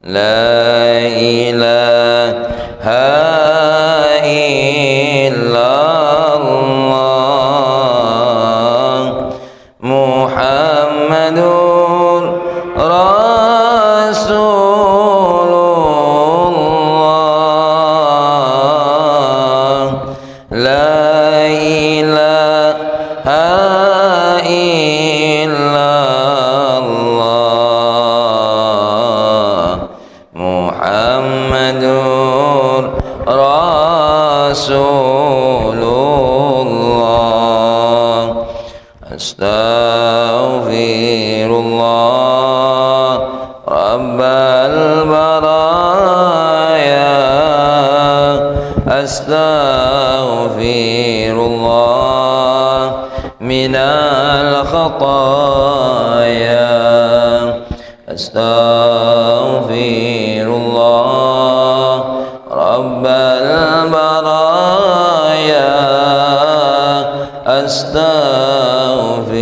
لا إله إلا الله محمد رسول الله لا إله إلا الله محمد رسول الله أستغفر الله رب البرايا أستغفر الله من الخطايا أستغفر الله رب البرايا أستغفر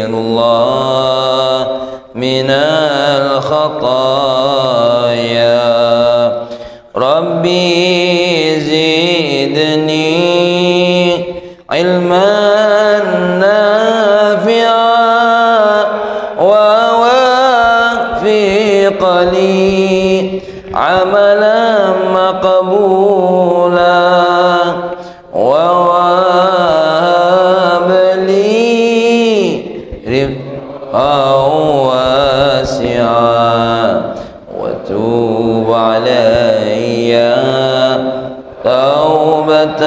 الله من الخطايا ربي زدني علما نافعا ووفق لي عملا مقبولا ووهب لي رزقا واسعا وتوب علي توبة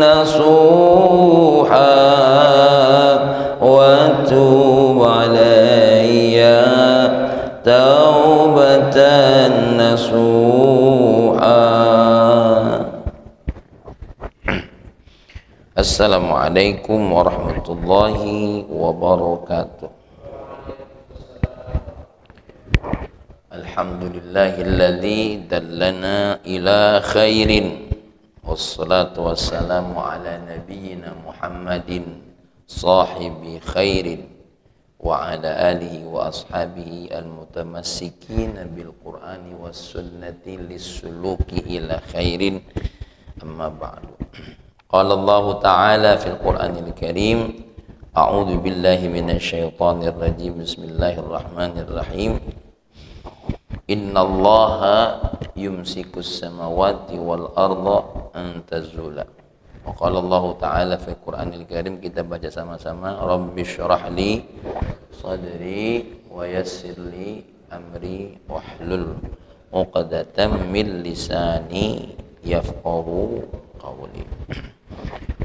نصوحا وتوب علي توبة نصوحا. Assalamualaikum warahmatullahi wabarakatuh. Alhamdulillahilladzi dallana ila khairin wassalatu wassalamu ala nabiyyina Muhammadin sahibi khairin wa ala alihi wa ashabihi al-mutamassikin bil qur'ani was sunnati lis-suluki ila khairin amma ba'du. Qala Allah ta'ala fil Qur'anil Karim a'udzu billahi minasy syaithanir rajim bismillahirrahmanirrahim innallaha yumsikus samawati wal arda an tazula. Wa qala Allah ta'ala fil Qur'anil Karim, kita baca sama-sama, rabbi syrah li sadri wa yassir li amri wahlul 'uqdatam min lisani yafqahu qawli.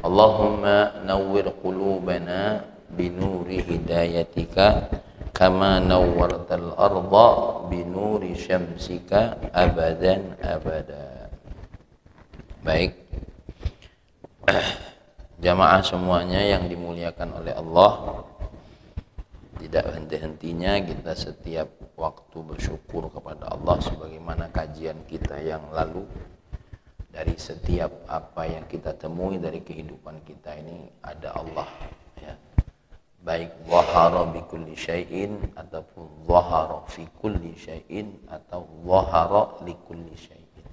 Allahumma nawwir qulubana binuri hidayatika kama nawwartal arda binuri syamsika abadan abada. Baik, jamaah semuanya yang dimuliakan oleh Allah, tidak henti-hentinya kita setiap waktu bersyukur kepada Allah sebagaimana kajian kita yang lalu. Dari setiap apa yang kita temui dari kehidupan kita ini ada Allah, ya. Baik zahara bi kulli syai'in ataupun zahara fi kulli syai'in atau zahara li kulli syai'in.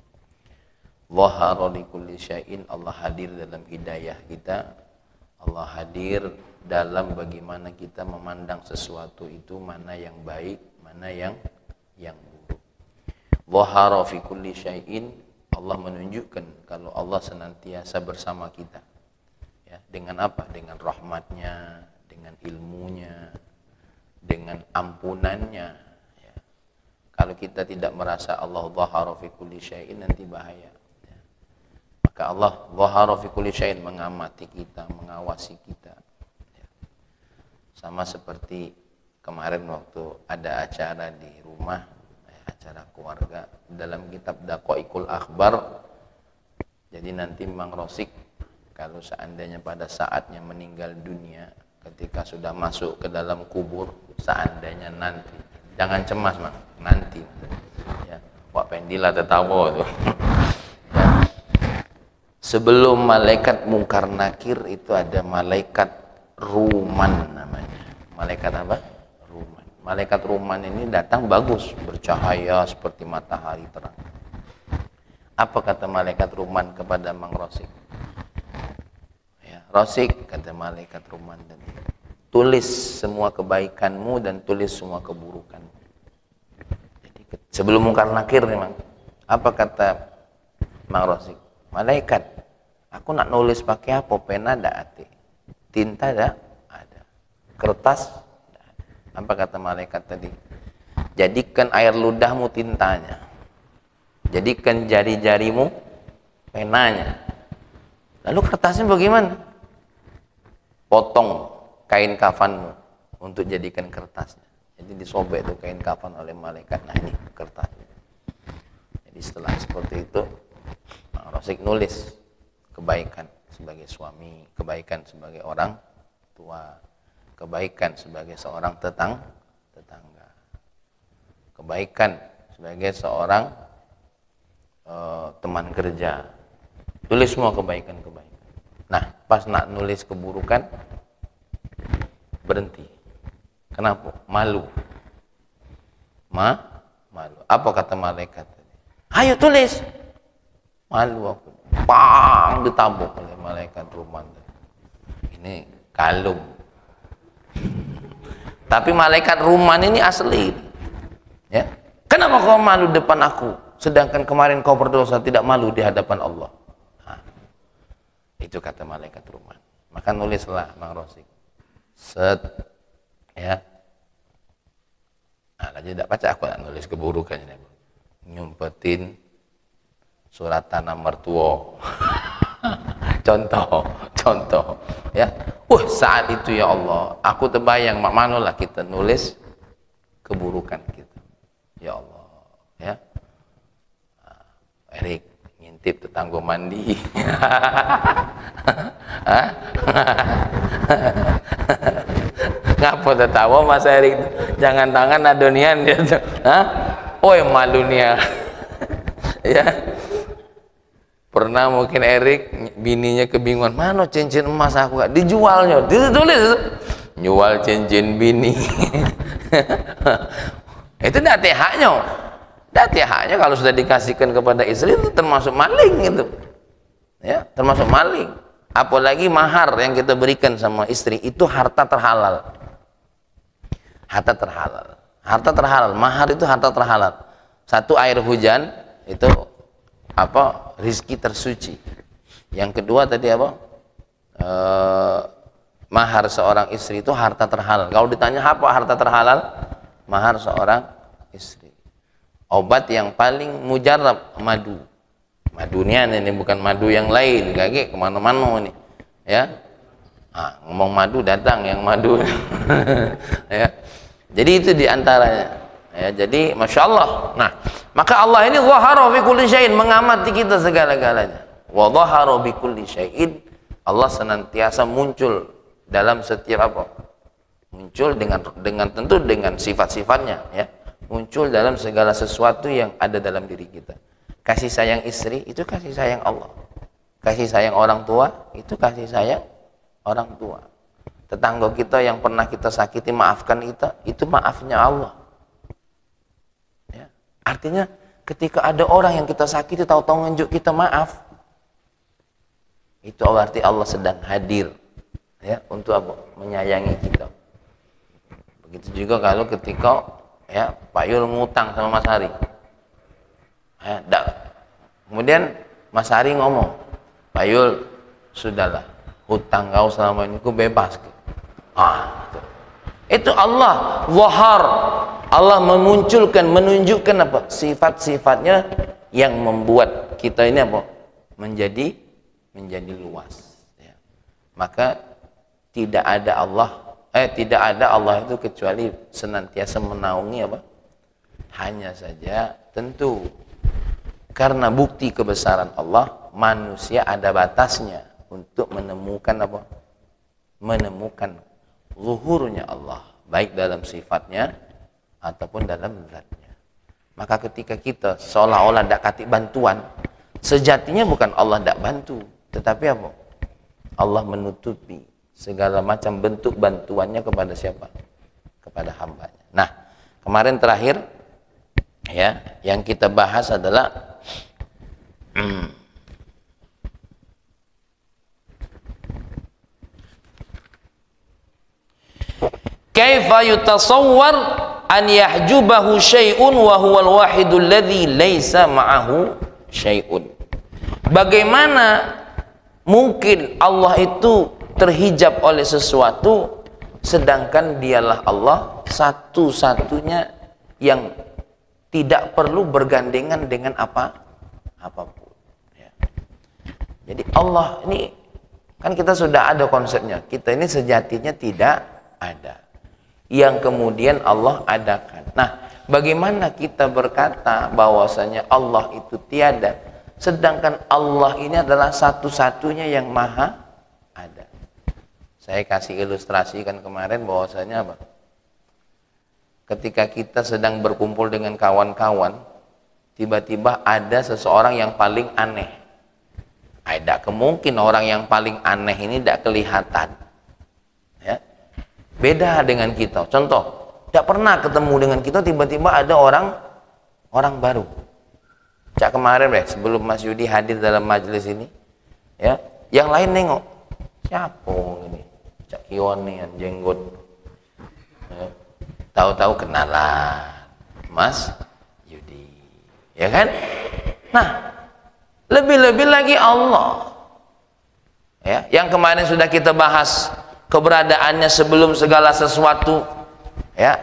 Zahara li kulli syai'in, Allah hadir dalam hidayah kita. Allah hadir dalam bagaimana kita memandang sesuatu itu, mana yang baik, mana yang buruk. Zahara fi kulli syai'in, Allah menunjukkan kalau Allah senantiasa bersama kita, ya. Dengan apa? Dengan rahmatnya, dengan ilmunya, dengan ampunannya, ya. Kalau kita tidak merasa Allah zahara fi kulli syai'in, nanti bahaya, ya. Maka Allah zahara fi kulli syai'in, mengamati kita, mengawasi kita, ya. Sama seperti kemarin waktu ada acara di rumah, acara keluarga, dalam kitab Daqaiqul Akhbar. Jadi nanti Mang Rosik kalau seandainya pada saatnya meninggal dunia, ketika sudah masuk ke dalam kubur, seandainya nanti, jangan cemas Mang, nanti, ya, Wak Pendila tertawa tuh. Ya. Sebelum malaikat Mungkar Nakir itu ada malaikat Ruman namanya. Malaikat apa? Ruman. Malaikat Ruman ini datang bagus, bercahaya seperti matahari terang. Apa kata malaikat Ruman kepada Mang Rosik? Ya, Rosik, kata malaikat Ruman tadi, tulis semua kebaikanmu dan tulis semua keburukan. Jadi sebelum mungkar nakir nih, Mang. Apa kata Mang Rosik? Malaikat, aku nak nulis pakai apa? Pena ada, tinta ada, kertas. Apa kata malaikat tadi? Jadikan air ludahmu tintanya, jadikan jari-jarimu penanya. Lalu kertasnya bagaimana? Potong kain kafanmu untuk jadikan kertasnya. Jadi disobek itu kain kafan oleh malaikat. Nah, ini kertasnya. Jadi setelah seperti itu, Mang Rosik nulis kebaikan sebagai suami, kebaikan sebagai orang tua, kebaikan sebagai seorang tetangga, kebaikan sebagai seorang teman kerja. Tulis semua kebaikan-kebaikan. Nah, pas nak nulis keburukan, berhenti. Kenapa? Malu. Malu. Apa kata malaikat? Ayo tulis. Malu aku. Pang, ditabuk oleh malaikat Ruman. Ini kalung. Tapi malaikat Ruman ini asli. Ya. Kenapa kau malu depan aku, sedangkan kemarin kau berdosa tidak malu di hadapan Allah? Nah, itu kata malaikat Ruman. Maka nulislah Mang Rosik. Set. Ya. Nah, jadi tidak baca aku nulis keburukannya. Nyumpetin surat tanah mertua. contoh ya. Saat itu ya Allah, aku terbayang mak manolah kita nulis keburukan kita. Ya Allah, ya. Erik ngintip tetangga mandi. Ngapa tertawa Mas Erik? Jangan tangan adonian dia. Oi malunya. Ya. Pernah mungkin Erik bininya kebingungan, mana cincin emas aku gak dijualnya, ditulis jual cincin bini. Itu dah TH-nya kalau sudah dikasihkan kepada istri itu termasuk maling itu, ya, termasuk maling. Apalagi mahar yang kita berikan sama istri itu harta terhalal, mahar itu harta terhalal. Satu, air hujan itu apa, rizki tersuci. Yang kedua tadi apa, mahar seorang istri itu harta terhalal. Kalau ditanya apa harta terhalal, mahar seorang istri. Obat yang paling mujarab, madunya ini bukan madu yang lain, kaki kemana-mana nih, ya. Ngomong madu datang yang madu. Ya. Jadi itu diantaranya. Ya, jadi masya Allah. Nah, maka Allah ini zahara bi kulli syai'in, mengamati kita segala-galanya. Wa zahara bi kulli syai'in, Allah senantiasa muncul dalam setiap apa? Muncul dengan tentu dengan sifat-sifatnya, ya. Muncul dalam segala sesuatu yang ada dalam diri kita. Kasih sayang istri itu kasih sayang Allah. Kasih sayang orang tua itu kasih sayang orang tua. Tetangga kita yang pernah kita sakiti, maafkan kita, itu maafnya Allah. Artinya ketika ada orang yang kita sakiti tahu-tahu nunjuk kita maaf, itu berarti Allah sedang hadir, ya, untuk apa? Menyayangi kita. Begitu juga kalau ketika, ya, Pak Yul ngutang sama Mas Hari, ya, kemudian Mas Hari ngomong, Pak Yul, sudahlah, hutang kau selama ini ku bebas. Itu Allah zahar, Allah menunjukkan apa? Sifat-sifatnya yang membuat kita ini apa? Menjadi luas, ya. Maka tidak ada Allah itu kecuali senantiasa menaungi apa? Hanya saja tentu karena bukti kebesaran Allah, manusia ada batasnya untuk menemukan apa? Menemukan zuhurnya Allah, baik dalam sifatnya ataupun dalam zatnya. Maka ketika kita seolah-olah tidak kasih bantuan, sejatinya bukan Allah tidak bantu, tetapi apa? Allah menutupi segala macam bentuk bantuannya kepada siapa? Kepada hambanya. Nah, kemarin terakhir ya, yang kita bahas adalah kaifa yutasawwar an yahjubahu syai'un wa huwal wahidul ladzi laisa ma'ahu syai'un. Bagaimana mungkin Allah itu terhijab oleh sesuatu sedangkan dialah Allah satu-satunya yang tidak perlu bergandengan dengan apapun ya. Jadi Allah ini kan kita sudah ada konsepnya, kita ini sejatinya tidak ada, yang kemudian Allah adakan. Nah, bagaimana kita berkata bahwasanya Allah itu tiada, sedangkan Allah ini adalah satu-satunya yang maha ada. Saya kasih ilustrasi kan kemarin bahwasanya apa? Ketika kita sedang berkumpul dengan kawan-kawan, tiba-tiba ada seseorang yang paling aneh. Ada kemungkinan orang yang paling aneh ini tidak kelihatan. Ya. Beda dengan kita. Contoh, tidak pernah ketemu dengan kita, tiba-tiba ada orang baru. Cak kemarin sebelum Mas Yudi hadir dalam majelis ini, ya, yang lain nengok, siapa ini? Cak Kioni yang jenggot. Ya. Tahu-tahu kenalan Mas Yudi, ya kan? Nah, lebih-lebih lagi Allah, ya, yang kemarin sudah kita bahas keberadaannya sebelum segala sesuatu, ya.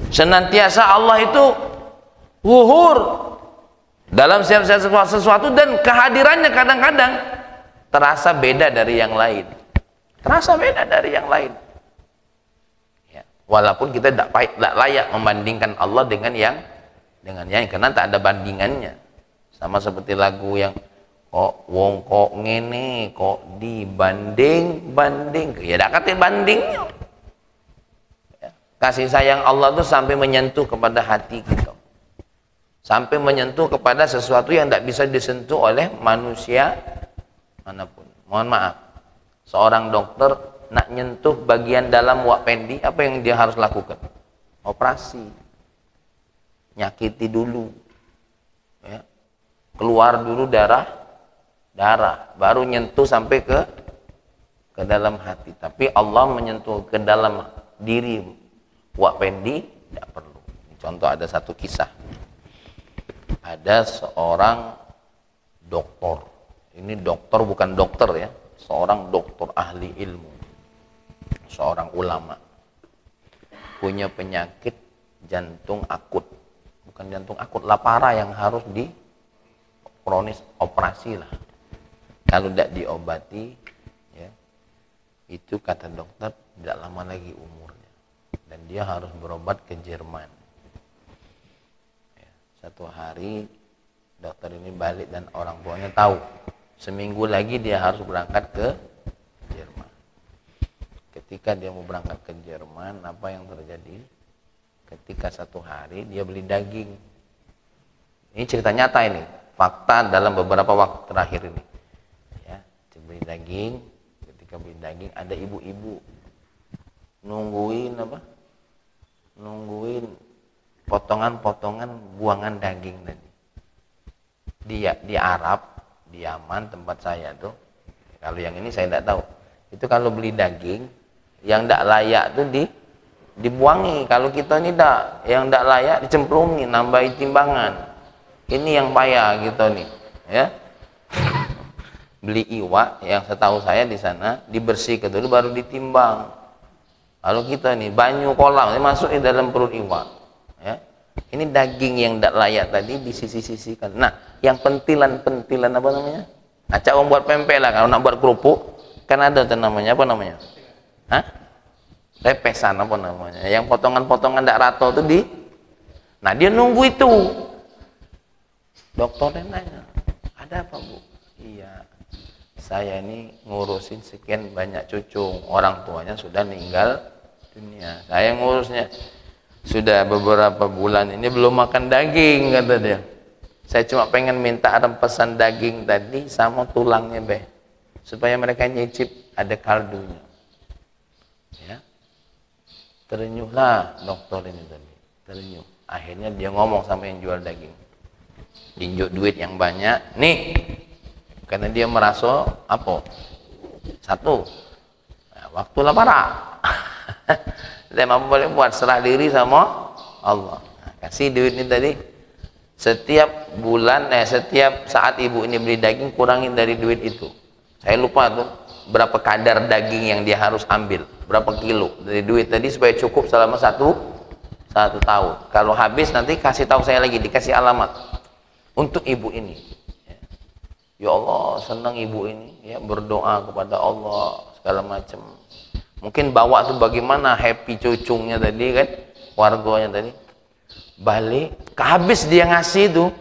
Senantiasa Allah itu wuhur dalam setiap sesuatu, dan kehadirannya kadang-kadang terasa beda dari yang lain, ya. Walaupun kita tidak layak membandingkan Allah dengan yang karena tak ada bandingannya. Sama seperti lagu yang kok wong kok ngene kok dibanding ya dak kate bandingnya. Ya. Kasih sayang Allah itu sampai menyentuh kepada hati kita, sampai menyentuh kepada sesuatu yang tidak bisa disentuh oleh manusia manapun. Mohon maaf, seorang dokter nak nyentuh bagian dalam wak pendi, apa yang dia harus lakukan? Operasi, nyakiti dulu, ya. Keluar dulu darah, baru nyentuh sampai ke dalam hati. Tapi Allah menyentuh ke dalam diri wak pendi tidak perlu. Contoh, ada satu kisah, ada seorang dokter, ini dokter bukan dokter ya, seorang dokter ahli ilmu, seorang ulama, punya penyakit jantung akut, bukan jantung akut, lapara yang harus di kronis, operasi lah. Kalau tidak diobati, ya, itu kata dokter tidak lama lagi umurnya, dan dia harus berobat ke Jerman. Ya, satu hari dokter ini balik dan orang tuanya tahu, seminggu lagi dia harus berangkat ke Jerman. Ketika dia mau berangkat ke Jerman, apa yang terjadi? Ketika satu hari dia beli daging. Ini cerita nyata ini, fakta dalam beberapa waktu terakhir ini, ya. Beli daging, ketika beli daging ada ibu-ibu nungguin potongan-potongan buangan daging tadi. Di Arab, di Yaman tempat saya tuh, kalau yang ini saya tidak tahu, itu kalau beli daging yang tidak layak tuh dibuangi. Kalau kita ini yang tidak layak dicemplungi, nambahin timbangan. Ini yang payah gitu nih, ya. Beli iwak yang setahu saya di sana dibersihkan dulu baru ditimbang. Kalau kita nih banyu kolam ini masuk di dalam perut iwak, ya. Ini daging yang tidak layak tadi disisi-sisikan. Nah, yang pentilan apa namanya? Acak orang buat pempek lah, kalau nak buat kerupuk kan ada tuh namanya, apa namanya? Hah? Repesan apa namanya? Yang potongan-potongan tidak rata itu nah dia nunggu itu. Dokternya nanya, ada apa bu? Iya, saya ini ngurusin sekian banyak cucu, orang tuanya sudah meninggal dunia. Saya ngurusnya sudah beberapa bulan ini belum makan daging, kata dia. Saya cuma pengen minta pesan daging tadi sama tulangnya supaya mereka nyicip ada kaldunya. Ya. Terenyuhlah dokter ini tadi, terenyuh. Akhirnya dia ngomong sama yang jual daging, tinjuk duit yang banyak nih, karena dia merasa apa, satu, nah, waktu lapara dia mampu boleh buat serah diri sama Allah. Nah, kasih duit ini tadi, setiap bulan, setiap saat ibu ini beli daging, kurangin dari duit itu. Saya lupa tuh berapa kadar daging yang dia harus ambil, berapa kilo dari duit tadi supaya cukup selama satu tahun. Kalau habis nanti kasih tahu saya lagi, dikasih alamat untuk ibu ini. Ya Allah, senang ibu ini ya, berdoa kepada Allah segala macam. Mungkin bawa tuh bagaimana happy cucungnya tadi kan, warganya tadi. Balik, habis dia ngasih itu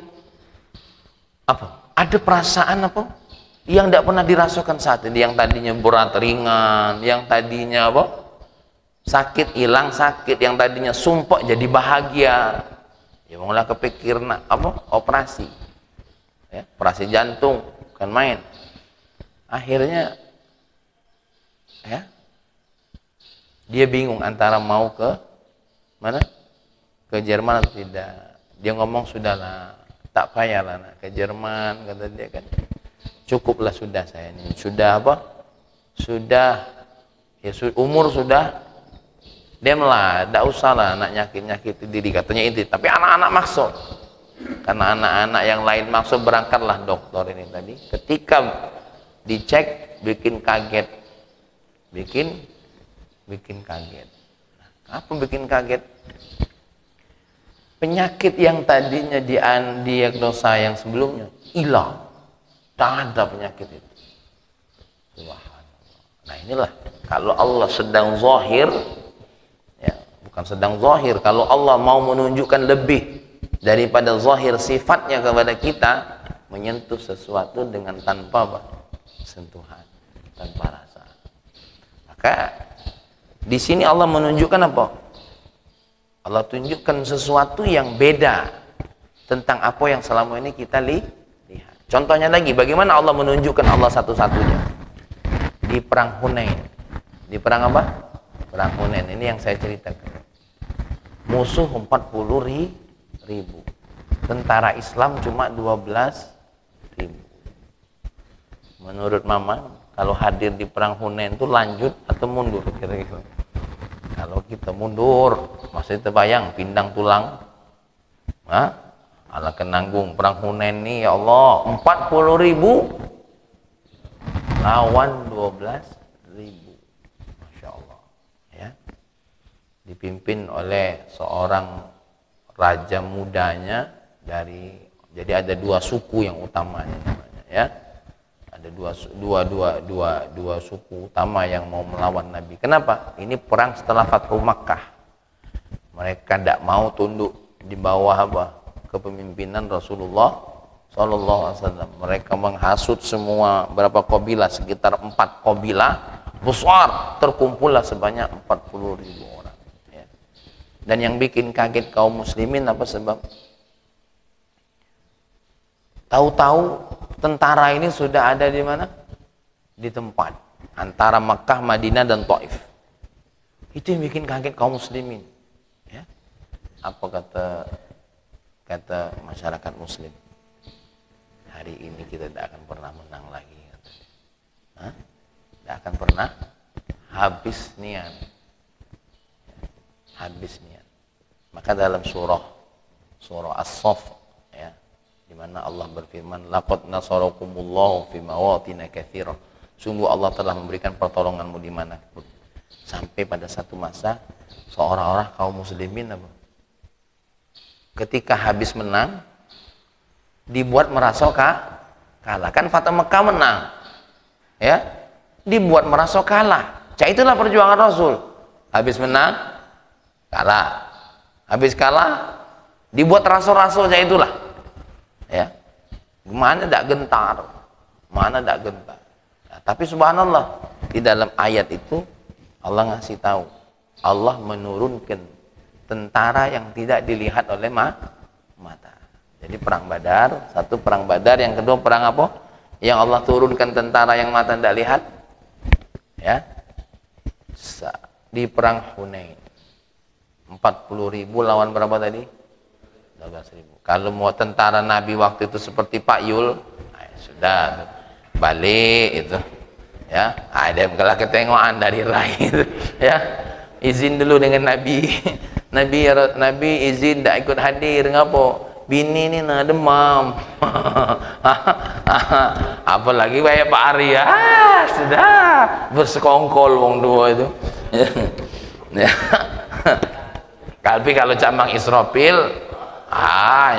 apa? Ada perasaan apa? Yang tidak pernah dirasakan saat ini. Yang tadinya berat ringan, yang tadinya apa? Sakit hilang sakit, yang tadinya sumpah jadi bahagia. Ya mulai kepikir apa? Operasi. Ya, operasi jantung, kan main. Akhirnya ya dia bingung antara mau ke mana? Ke Jerman atau tidak. Dia ngomong sudahlah, tak payahlah nak ke Jerman, kata dia kan. Cukuplah sudah saya ini. Sudah apa? Sudah ya umur sudah demlah, tidak usahlah nak nyakit-nyakiti diri katanya itu. Tapi anak-anak maksud. Karena anak-anak yang lain maksud, berangkatlah dokter ini tadi. Ketika dicek bikin kaget. Bikin kaget. Apa bikin kaget? Penyakit yang tadinya diagnosa yang sebelumnya hilang. Tak ada penyakit itu. Subhanallah. Nah inilah kalau Allah sedang zahir, ya, bukan sedang zahir. Kalau Allah mau menunjukkan lebih daripada zahir sifatnya kepada kita, menyentuh sesuatu dengan tanpa apa? Sentuhan, tanpa rasa. Maka di sini Allah menunjukkan apa? Allah tunjukkan sesuatu yang beda tentang apa yang selama ini kita lihat. Contohnya lagi, bagaimana Allah menunjukkan Allah satu-satunya? Di perang Hunain. Di perang apa? Perang Hunain. Ini yang saya ceritakan. Musuh 40.000. Tentara Islam cuma 12.000. Menurut Mama, kalau hadir di perang Hunain itu lanjut atau mundur kira-kira? Kalau kita mundur, masih terbayang pindang tulang. Hah? Allah kenanggung perang Hunain nih, ya Allah, 40.000 lawan 12.000. Masya Allah ya. Dipimpin oleh seorang raja mudanya jadi ada dua suku yang utamanya namanya ya. Ada dua suku utama yang mau melawan Nabi. Kenapa? Ini perang setelah Fathu Makkah. Mereka tidak mau tunduk di bawah apa? Kepemimpinan Rasulullah SAW. Mereka menghasut semua berapa kabilah, sekitar 4 kabilah besar, terkumpullah sebanyak 40.000 orang ya. Dan yang bikin kaget kaum muslimin apa sebab? Tahu-tahu tentara ini sudah ada di mana? Di tempat antara Makkah, Madinah dan Taif. Itu yang bikin kaget kaum muslimin ya. Apa kata masyarakat muslim, hari ini kita tidak akan pernah menang lagi, tidak akan pernah, habis niat. Maka dalam surah As-Saff ya, di mana Allah berfirman, laqad nasarakumullahu fi mawatin katsirah, sungguh Allah telah memberikan pertolonganmu di mana pun. Sampai pada satu masa seorang-orang kaum muslimin ketika habis menang dibuat merasa kalah. Kan Fathu Mekah menang ya, dibuat merasa kalah. Itulah perjuangan Rasul. Habis menang kalah, habis kalah dibuat rasa-rasa itulah ya. Mana tidak gentar. Nah, tapi subhanallah, di dalam ayat itu Allah ngasih tahu, Allah menurunkan tentara yang tidak dilihat oleh mata. Jadi perang Badar, satu perang Badar, yang kedua perang apa? Yang Allah turunkan tentara yang mata tidak lihat. Ya. Di perang Hunain. 40.000 lawan berapa tadi? 12.000. Kalau mau tentara Nabi waktu itu seperti Pak Yul, sudah balik itu. Ya, ada kalau ketengokan dari rai itu, ya. Izin dulu dengan Nabi. Nabi izin tak ikut hadir ngapo? Bini ni nak demam. Apalagi kayak Pak Arya, sudah bersekongkol wong dua itu. Ya. Tapi kalau Camang Israfil,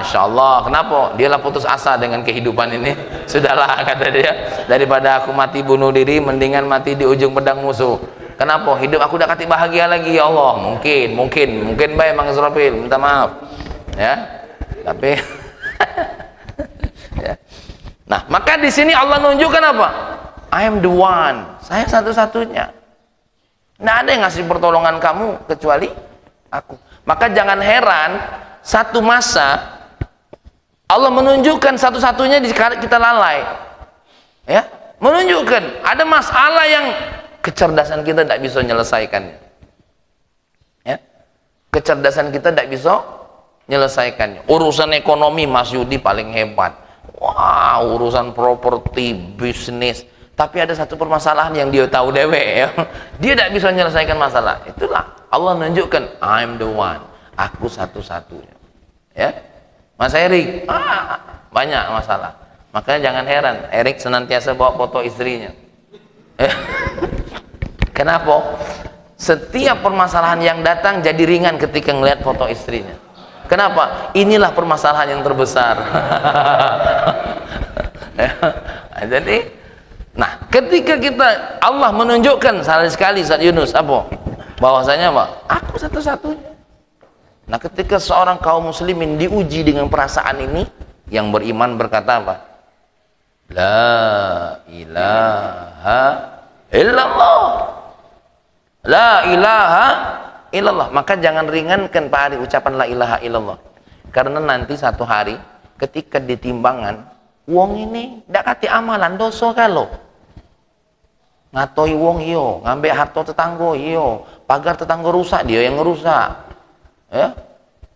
insyaallah. Kenapa? Dia lah putus asa dengan kehidupan ini. Sudahlah, kata dia, daripada aku mati bunuh diri, mendingan mati di ujung pedang musuh. Kenapa? Hidup aku dah kati bahagia lagi, ya Allah. Mungkin baik Mang Israfil, minta maaf. Ya. Tapi ya. Nah, maka di sini Allah nunjukkan apa? I am the one. Saya satu-satunya. Nggak ada yang ngasih pertolongan kamu kecuali aku. Maka jangan heran satu masa Allah menunjukkan satu-satunya di kita lalai. Ya, menunjukkan ada masalah yang kecerdasan kita tidak bisa menyelesaikannya. Ya, kecerdasan kita tidak bisa menyelesaikannya. Urusan ekonomi Mas Yudi paling hebat. Wah, urusan properti, bisnis. Tapi ada satu permasalahan yang dia tahu dewe, ya. Dia tidak bisa menyelesaikan masalah. Itulah Allah menunjukkan I'm the one. Aku satu-satunya. Ya, Mas Erik, banyak masalah. Makanya jangan heran, Erik senantiasa bawa foto istrinya. Kenapa? Setiap permasalahan yang datang jadi ringan ketika ngelihat foto istrinya. Kenapa? Inilah permasalahan yang terbesar. Jadi, nah, ketika kita Allah menunjukkan sekali saat Yunus apa? Bahwasanya apa? Aku satu-satunya. Nah, ketika seorang kaum muslimin diuji dengan perasaan ini, yang beriman berkata apa? La ilaha illallah. La ilaha illallah. Maka jangan ringankan Pak Ari ucapan la ilaha illallah. Karena nanti satu hari ketika ditimbangan, wong ini ndak kati amalan dosa kalau. Ngatoi wong iyo, ngambil harta tetangga iyo, pagar tetangga rusak dia yang ngerusak. Ya,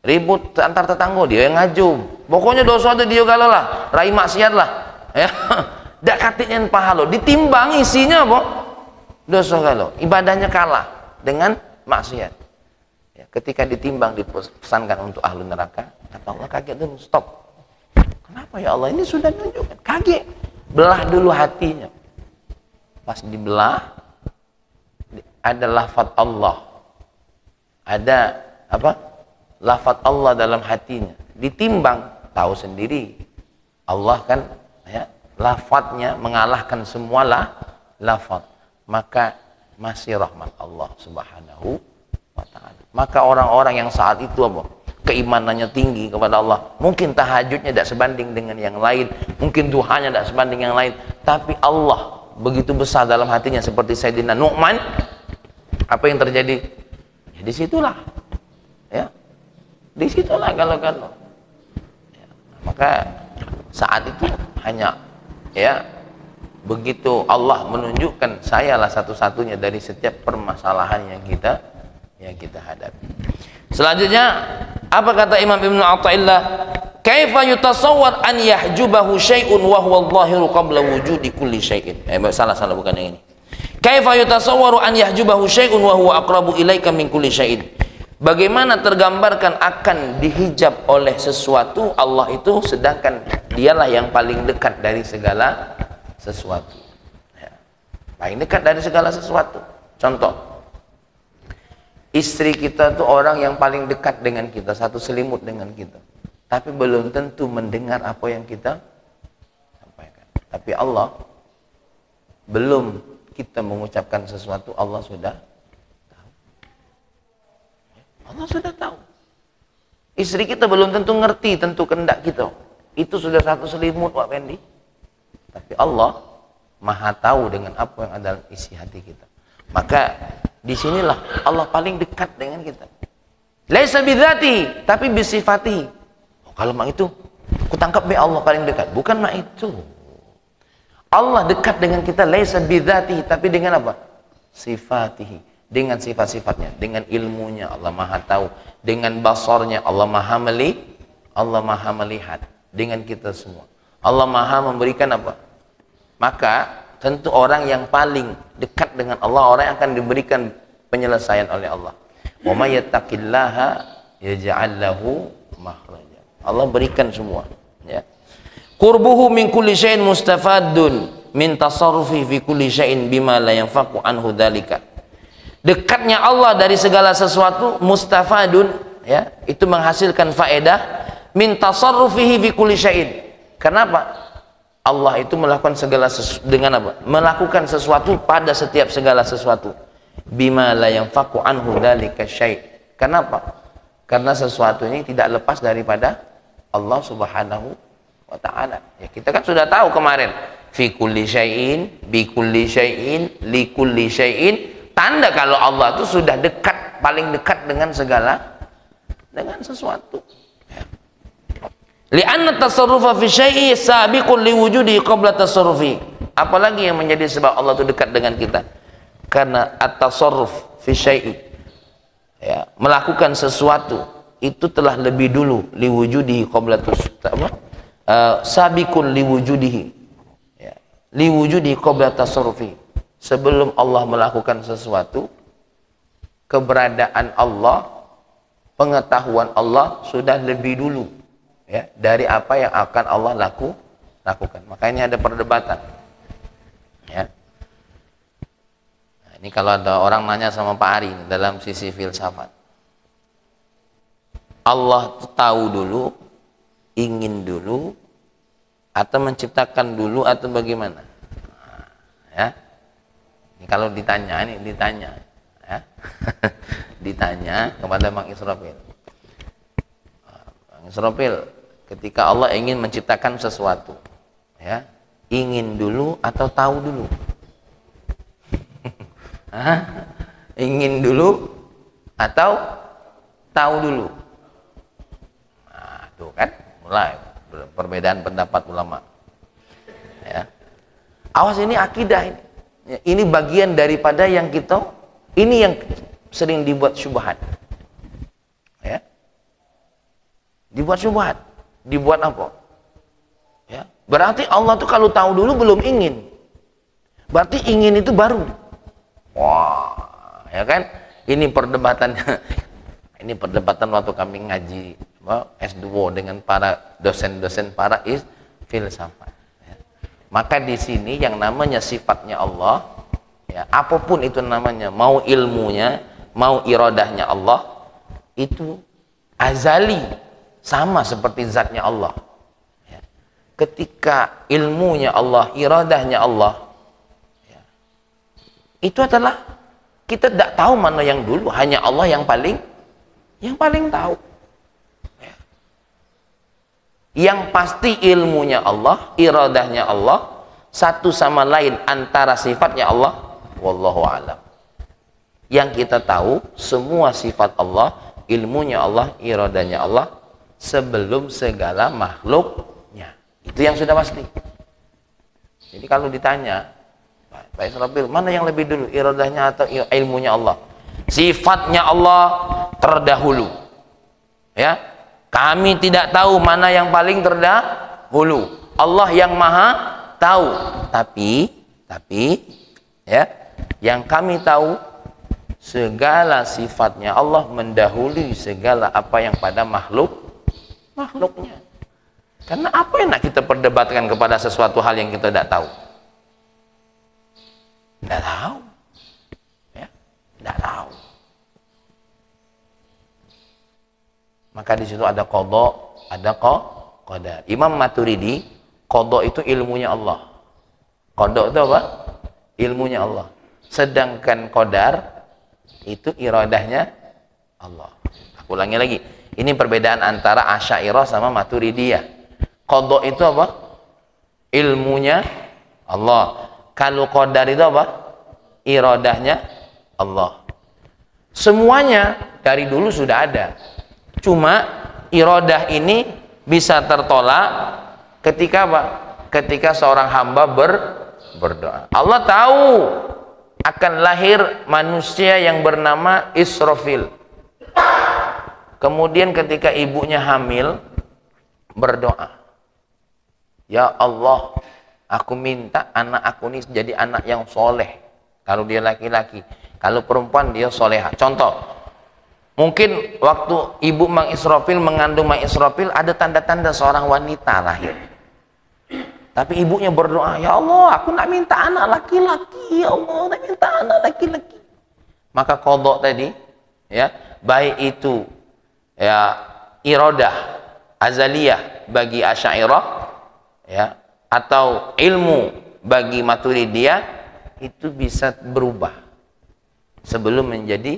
ribut antar tetangga dia yang ngajum. Pokoknya dosa itu dia kalau lah, rai maksiat lah. Ya, dak katanya pahala, ditimbang isinya apa? Dosa kalau, ibadahnya kalah dengan maksiat. Ya, ketika ditimbang dipesankan untuk ahlu neraka, kata Allah kaget dulu, stop. Kenapa ya Allah? Ini sudah menunjukkan, kaget. Belah dulu hatinya. Pas dibelah, ada lafaz Allah, ada apa? Lafaz Allah dalam hatinya. Ditimbang, tahu sendiri. Allah kan, ya, lafaznya mengalahkan semua lafaz. Maka masih rahmat Allah Subhanahu wa ta'ala. Maka orang-orang yang saat itu apa? Keimanannya tinggi kepada Allah. Mungkin tahajudnya tidak sebanding dengan yang lain. Mungkin duhanya tidak sebanding yang lain. Tapi Allah begitu besar dalam hatinya seperti Sayyidina Nu'man. Apa yang terjadi? Ya, disitulah. Ya. Disitulah kalau. Ya. Maka saat itu hanya ya begitu Allah menunjukkan sayalah satu-satunya dari setiap permasalahan yang kita hadapi. Selanjutnya apa kata Imam Ibnu Athaillah? Kaifa yutasawwar an yahjubahu syai'un wa huwa adh-dhahiru qabla wujudi kulli syai'in. Salah bukan yang ini. Kaifa yutasawwaru an yahjubahu syai'un wa huwa aqrabu ilaika min kulli syai'in. Bagaimana tergambarkan akan dihijab oleh sesuatu Allah itu sedangkan dialah yang paling dekat dari segala sesuatu. Ya. Paling dekat dari segala sesuatu. Contoh, istri kita tuh orang yang paling dekat dengan kita, satu selimut dengan kita. Tapi belum tentu mendengar apa yang kita sampaikan. Tapi Allah, belum kita mengucapkan sesuatu, Allah sudah tahu. Allah sudah tahu. Istri kita belum tentu ngerti tentu kehendak kita. Itu sudah satu selimut, Pak Pendi. Tapi Allah Maha tahu dengan apa yang ada dalam isi hati kita. Maka disinilah Allah paling dekat dengan kita. Laisa bidzati, tapi bisifati. Oh, kalau mak itu, aku tangkap Allah paling dekat. Bukan mak itu. Allah dekat dengan kita laisa bidzati, tapi dengan apa? Sifatihi. dengan sifat-sifatnya, dengan ilmunya Allah maha tahu, dengan basarnya Allah maha melihat dengan kita semua. Allah maha memberikan apa? Maka tentu orang yang paling dekat dengan Allah, orang yang akan diberikan penyelesaian oleh Allah. Wa may yattaqillaha yaj'al lahu makhraja. Allah berikan semua, ya. Qurbuhu min kulli syai'in mustafadun min tasarrufi fi kulli syai'in bima la yanfaqu anhu dzalika. Dekatnya Allah dari segala sesuatu mustafadun, ya, itu menghasilkan faedah min tasarrufihi fi kulli syai'in. Kenapa? Allah itu melakukan segala dengan apa? Melakukan sesuatu pada setiap segala sesuatu. Bima la yanfaqu anhu dzalika syai'. Kenapa? Karena sesuatu ini tidak lepas daripada Allah Subhanahu wa taala. Ya, kita kan sudah tahu kemarin, fi kulli syai'in, bi kulli syai'in, li kulli syai'in, tanda kalau Allah itu sudah dekat, paling dekat dengan sesuatu. Li'anna tasarrufa fi syai'i sabiqun liwujudi qabla tasarrufi. Apalagi yang menjadi sebab Allah itu dekat dengan kita? Karena at-tasarruf fi syai'i, ya, melakukan sesuatu itu telah lebih dulu liwujudihi qabla sabiqun liwujudihi, ya, liwujudi qabla tasarrufi. Sebelum Allah melakukan sesuatu, keberadaan Allah, pengetahuan Allah sudah lebih dulu, ya, dari apa yang akan Allah lakukan. Makanya ada perdebatan, ya. Nah, ini kalau ada orang nanya sama Pak Ari dalam sisi filsafat, Allah tahu dulu, ingin dulu, atau menciptakan dulu, atau bagaimana? Nah, ya. Ini kalau ditanya, ya. Ditanya kepada Bang Israfil. Bang Israfil, ketika Allah ingin menciptakan sesuatu, ya, ingin dulu atau tahu dulu? Ingin dulu atau tahu dulu? Nah, tuh kan mulai perbedaan pendapat ulama, ya. Awas, ini akidah ini. Ya, ini bagian daripada yang kita, ini yang sering dibuat syubhat, ya. Dibuat syubhat, dibuat apa? Ya, berarti Allah tuh kalau tahu dulu belum ingin, berarti ingin itu baru. Wah, ya kan? Ini perdebatannya. Ini perdebatan waktu kami ngaji S2 dengan para dosen-dosen para filsafat. Ya. Maka di sini yang namanya sifatnya Allah, ya, apapun itu namanya, mau ilmunya, mau iradahnya Allah, itu azali, sama seperti zatnya Allah. Ya. Ketika ilmunya Allah, iradahnya Allah, ya, itu adalah kita tidak tahu mana yang dulu, hanya Allah yang paling tahu. Ya. Yang pasti ilmunya Allah, iradahnya Allah, satu sama lain antara sifatnya Allah, wallahu a'lam. Yang kita tahu semua sifat Allah, ilmunya Allah, iradahnya Allah sebelum segala makhluknya. Itu yang sudah pasti. Jadi kalau ditanya, Pak Israfil, mana yang lebih dulu, iradahnya atau ilmunya Allah? Sifatnya Allah terdahulu, ya. Kami tidak tahu mana yang paling terdahulu. Allah yang maha tahu. Tapi ya, yang kami tahu, segala sifatnya Allah mendahului segala apa yang pada makhluknya. Karena apa yang nak kita perdebatkan kepada sesuatu hal yang kita tidak tahu? Tidak tahu, ya, tidak tahu. Maka di situ ada qadha, ada qadar. Imam Maturidi, qadha itu ilmunya Allah. Qadha itu apa? Ilmunya Allah. Sedangkan qadar itu iradahnya Allah. Aku ulangi lagi. Ini perbedaan antara Asy'ariyah sama Maturidiyah. Qadha itu apa? Ilmunya Allah. Kalau qadar itu apa? Iradahnya Allah. Semuanya dari dulu sudah ada. Cuma iradah ini bisa tertolak ketika apa? Ketika seorang hamba berdoa. Allah tahu akan lahir manusia yang bernama Israfil. Kemudian ketika ibunya hamil, berdoa, ya Allah, aku minta anak aku ini jadi anak yang soleh. Kalau dia laki-laki, kalau perempuan dia soleha. Contoh, mungkin waktu ibu Mang Israfil mengandung Mang Israfil, ada tanda-tanda seorang wanita lahir. Tapi ibunya berdoa, ya Allah, aku nak minta anak laki-laki, ya Allah, nak minta anak laki-laki. Maka qadha tadi, ya, baik itu ya iradah azaliyah bagi Asy'ariyah, ya, atau ilmu bagi Maturidiyah, itu bisa berubah sebelum menjadi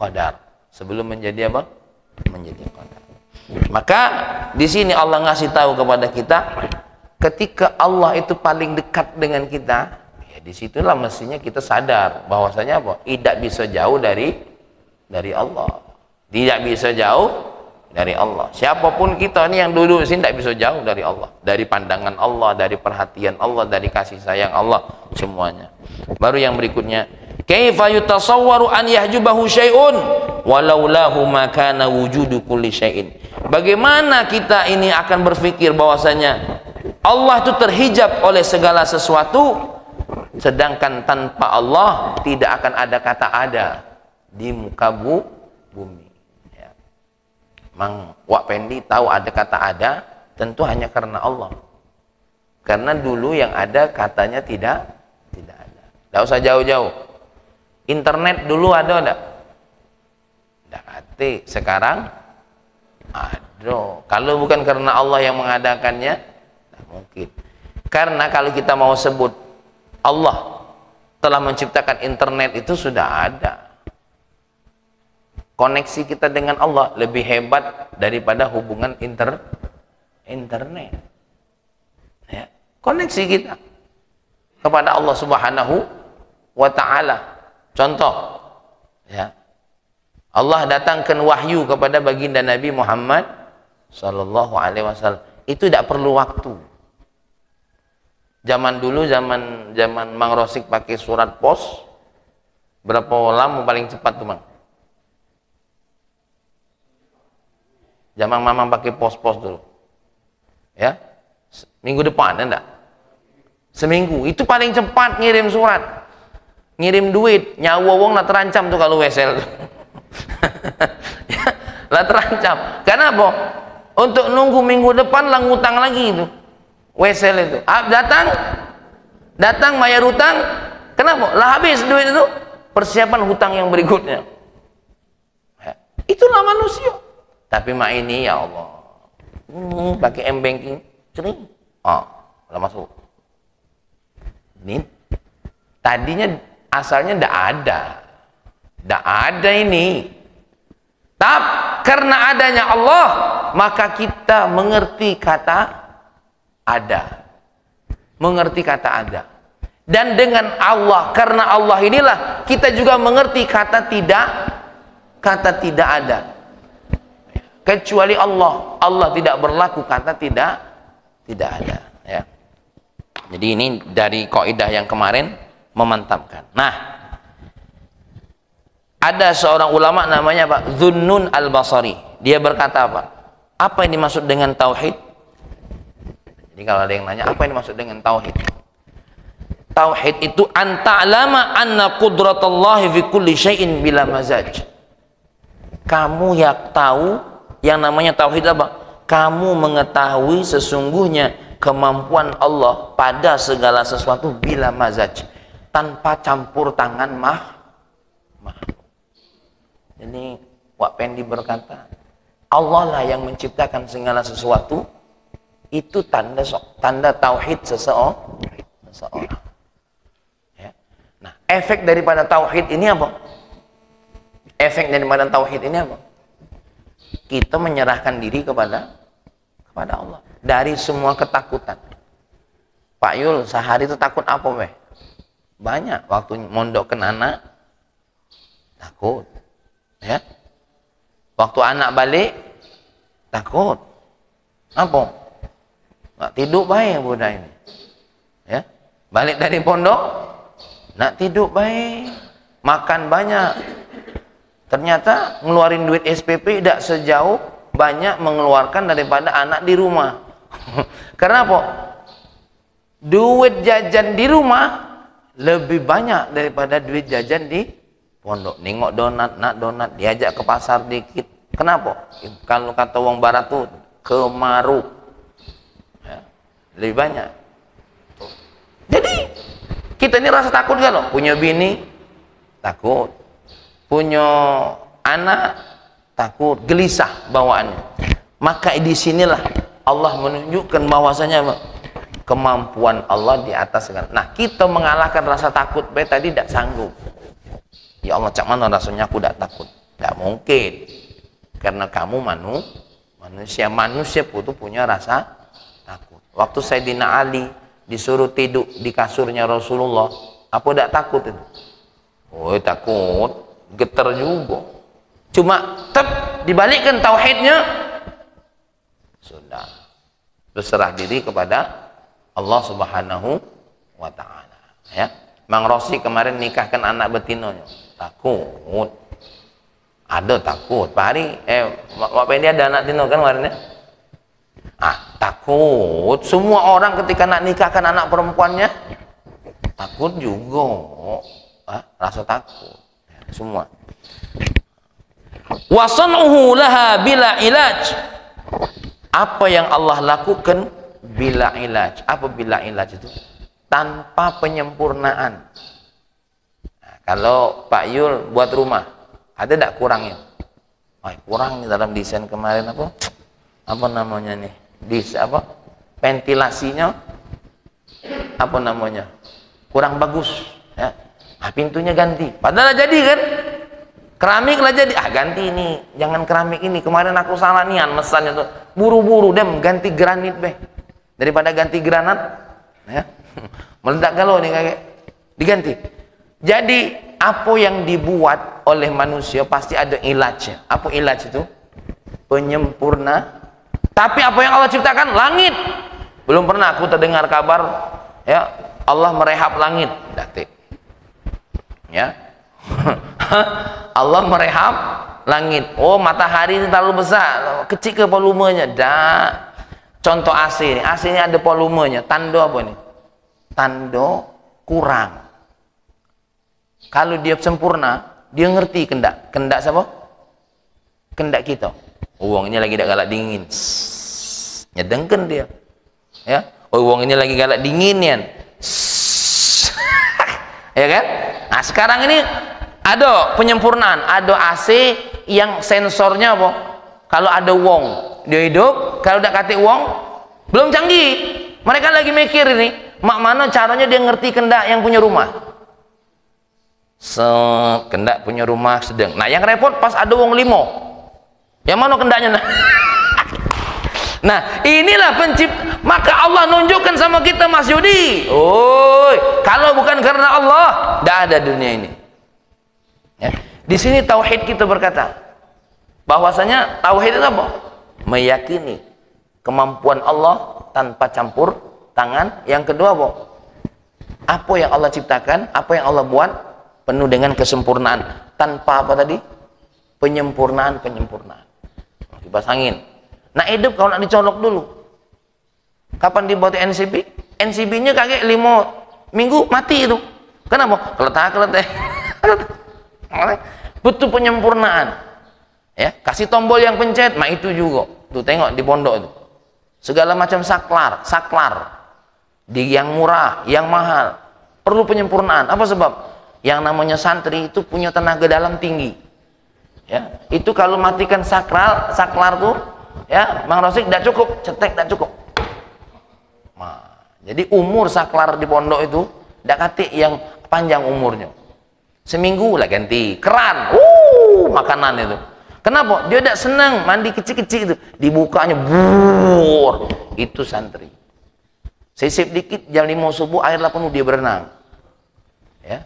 qadar. Sebelum menjadi apa? Menjadi qadar. Maka di sini Allah ngasih tahu kepada kita, ketika Allah itu paling dekat dengan kita, ya disitulah mestinya kita sadar bahwasanya apa? Tidak bisa jauh dari Allah. Tidak bisa jauh dari Allah. Siapapun kita ini yang duduk di sini tidak bisa jauh dari Allah, dari pandangan Allah, dari perhatian Allah, dari kasih sayang Allah, semuanya. Baru yang berikutnya, kaifa yutasawwaru an yahjubahu syai'un walau lahu ma kana wujudu kulli syai'in. Bagaimana kita ini akan berpikir bahwasanya Allah itu terhijab oleh segala sesuatu, sedangkan tanpa Allah tidak akan ada kata ada di muka bumi. Mang Wak Pendi tahu ada kata ada, tentu hanya karena Allah. Karena dulu yang ada katanya tidak ada. Tidak usah jauh-jauh. Internet dulu ada enggak? Tidak ada. Sekarang ada. Kalau bukan karena Allah yang mengadakannya, tidak mungkin. Karena kalau kita mau sebut Allah telah menciptakan internet, itu sudah ada. Koneksi kita dengan Allah lebih hebat daripada hubungan internet. Ya. Koneksi kita kepada Allah Subhanahu wa Ta'ala. Contoh, ya, Allah datangkan wahyu kepada baginda Nabi Muhammad Sallallahu Alaihi Wasallam. Itu tidak perlu waktu. Zaman dulu, zaman Mang Rosik pakai surat pos, berapa lama paling cepat tuh Mang? Zaman Mamang pakai pos-pos dulu, ya, minggu depan enggak? Seminggu, itu paling cepat ngirim surat, ngirim duit, nyawa wong lah terancam tuh kalau wesel. Ya, lah terancam. Karena apa? Untuk nunggu minggu depan lah ngutang lagi itu, wesel itu. Datang bayar hutang, kenapa? Lah habis duit itu, persiapan hutang yang berikutnya. Ya, itulah manusia. Tapi mak ini ya Allah, pakai m-banking, cering, udah masuk. Ini tadinya asalnya ndak ada ini. Tapi karena adanya Allah, maka kita mengerti kata ada, mengerti kata ada. Dan dengan Allah, karena Allah inilah kita juga mengerti kata tidak ada. Kecuali Allah tidak berlaku kata tidak ada, ya. Jadi ini dari kaidah yang kemarin memantapkan. Nah, ada seorang ulama namanya Pak Dhunnun Al-Basri. Dia berkata apa ini maksud dengan tauhid? Jadi kalau ada yang nanya apa ini maksud dengan tauhid? Tauhid itu anta'lama anna qudratallahi fi kulli syai'in bila mazaj. Kamu yang tahu yang namanya tauhid apa? Kamu mengetahui sesungguhnya kemampuan Allah pada segala sesuatu bila mazaj, tanpa campur tangan makhluk. Ini Wak Pendi berkata, Allah lah yang menciptakan segala sesuatu. Itu tanda tauhid seseorang. Ya. Nah, efek daripada tauhid ini apa? Efek daripada tauhid ini apa? Kita menyerahkan diri kepada Allah dari semua ketakutan. Pak Yul sehari itu takut apa weh? Banyak. Waktu mondok ke anak takut, ya. Waktu anak balik takut. Apa? Nggak tidur baik budak ini, ya. Balik dari pondok nak tidur baik, makan banyak. Ternyata ngeluarin duit SPP tidak sejauh banyak mengeluarkan daripada anak di rumah. Karena apa? Duit jajan di rumah lebih banyak daripada duit jajan di pondok. Nengok donat, nak donat, diajak ke pasar dikit. Kenapa? Kalau kata wong barat tuh kemaru, ya, lebih banyak. Jadi kita ini rasa takut gak loh? Punya bini takut, punya anak takut, gelisah bawaannya. Maka di sinilah Allah menunjukkan bahwasanya kemampuan Allah di atas segala. Nah, kita mengalahkan rasa takut tadi tidak sanggup. Ya Allah, cak mana rasanya aku tidak takut? Tidak mungkin. Karena kamu manusia pun punya rasa takut. Waktu Sayyidina Ali disuruh tidur di kasurnya Rasulullah, apa tidak takut itu? Oh, takut, getar juga. Cuma dibalikkan tauhidnya, sudah berserah diri kepada Allah Subhanahu wa Ta'ala. Ya, Mang Rosi kemarin nikahkan anak betinonya, takut. Ada takut. Pak Hari, Pak Pendi ada anak tino kan kemarin ya? Takut. Semua orang ketika nak nikahkan anak perempuannya takut juga. Rasa takut. Semua. Wasanuhu laha bila ilaj. Apa yang Allah lakukan bila ilaj? Apa bila ilaj itu? Tanpa penyempurnaan. Nah, kalau Pak Yul buat rumah, ada tidak kurangnya? Kurang dalam desain kemarin apa namanya nih? Ventilasinya apa namanya? Kurang bagus, ya. Pintunya ganti. Padahal jadi kan? Keramik lah jadi. Ganti ini, jangan keramik ini. Kemarin aku salah nian mesannya tuh. Buru-buru dem ganti granit daripada ganti granat, ya. Meledak galau nih kayak diganti. Jadi apa yang dibuat oleh manusia pasti ada ilajnya. Apa ilaj itu? Penyempurna. Tapi apa yang Allah ciptakan? Langit. Belum pernah aku terdengar kabar, ya, Allah merehab langit. Datik. Ya. Allah merehab langit. Oh, matahari ini terlalu besar, kecil ke volumenya. Contoh AC ini. AC ini ada volumenya. Tanda apa ini? Tanda kurang. Kalau dia sempurna, dia ngerti kendak. Kendak siapa? Kendak kita. Uang ini lagi galak dingin. Nyedengkan dia. Ya. Uang ini lagi galak dingin ya. Ya kan? Nah, sekarang ini ada penyempurnaan. Ada AC yang sensornya apa? Kalau ada uang, dia hidup. Kalau udah kate uang, belum canggih. Mereka lagi mikir ini, mana caranya dia ngerti kendak yang punya rumah. Kendak punya rumah sedang. Nah, yang repot pas ada wong limo. Yang mana kendaknya? Nah, inilah pencipta. Maka Allah nunjukkan sama kita, Mas Yudi. Kalau bukan karena Allah, tidak ada dunia ini. Ya. Di sini tauhid kita berkata, bahwasanya tauhid itu apa? Meyakini kemampuan Allah tanpa campur tangan. Yang kedua apa? Apa yang Allah ciptakan, apa yang Allah buat, penuh dengan kesempurnaan, tanpa apa tadi? Penyempurnaan. Kipas angin. Nah, hidup kalau nak dicolok dulu. Kapan dibuat NCB? NCB-nya kaget 5 minggu mati itu. Kenapa? Keletah. Butuh penyempurnaan. Ya, kasih tombol yang pencet, itu juga. Tuh tengok di pondok itu. Segala macam saklar. Yang murah, yang mahal. Perlu penyempurnaan. Apa sebab? Yang namanya santri itu punya tenaga dalam tinggi, ya. Itu kalau matikan saklar tuh, ya, Bang Rosik tidak cukup, cetek tidak cukup. Nah, jadi umur saklar di pondok itu tidak katik yang panjang umurnya. Seminggu lah ganti keran, makanan itu. Kenapa? Dia tidak senang mandi kecil-kecil itu, dibukanya bur. Itu santri. Sisip dikit jam 5 subuh air lah penuh dia berenang. Ya.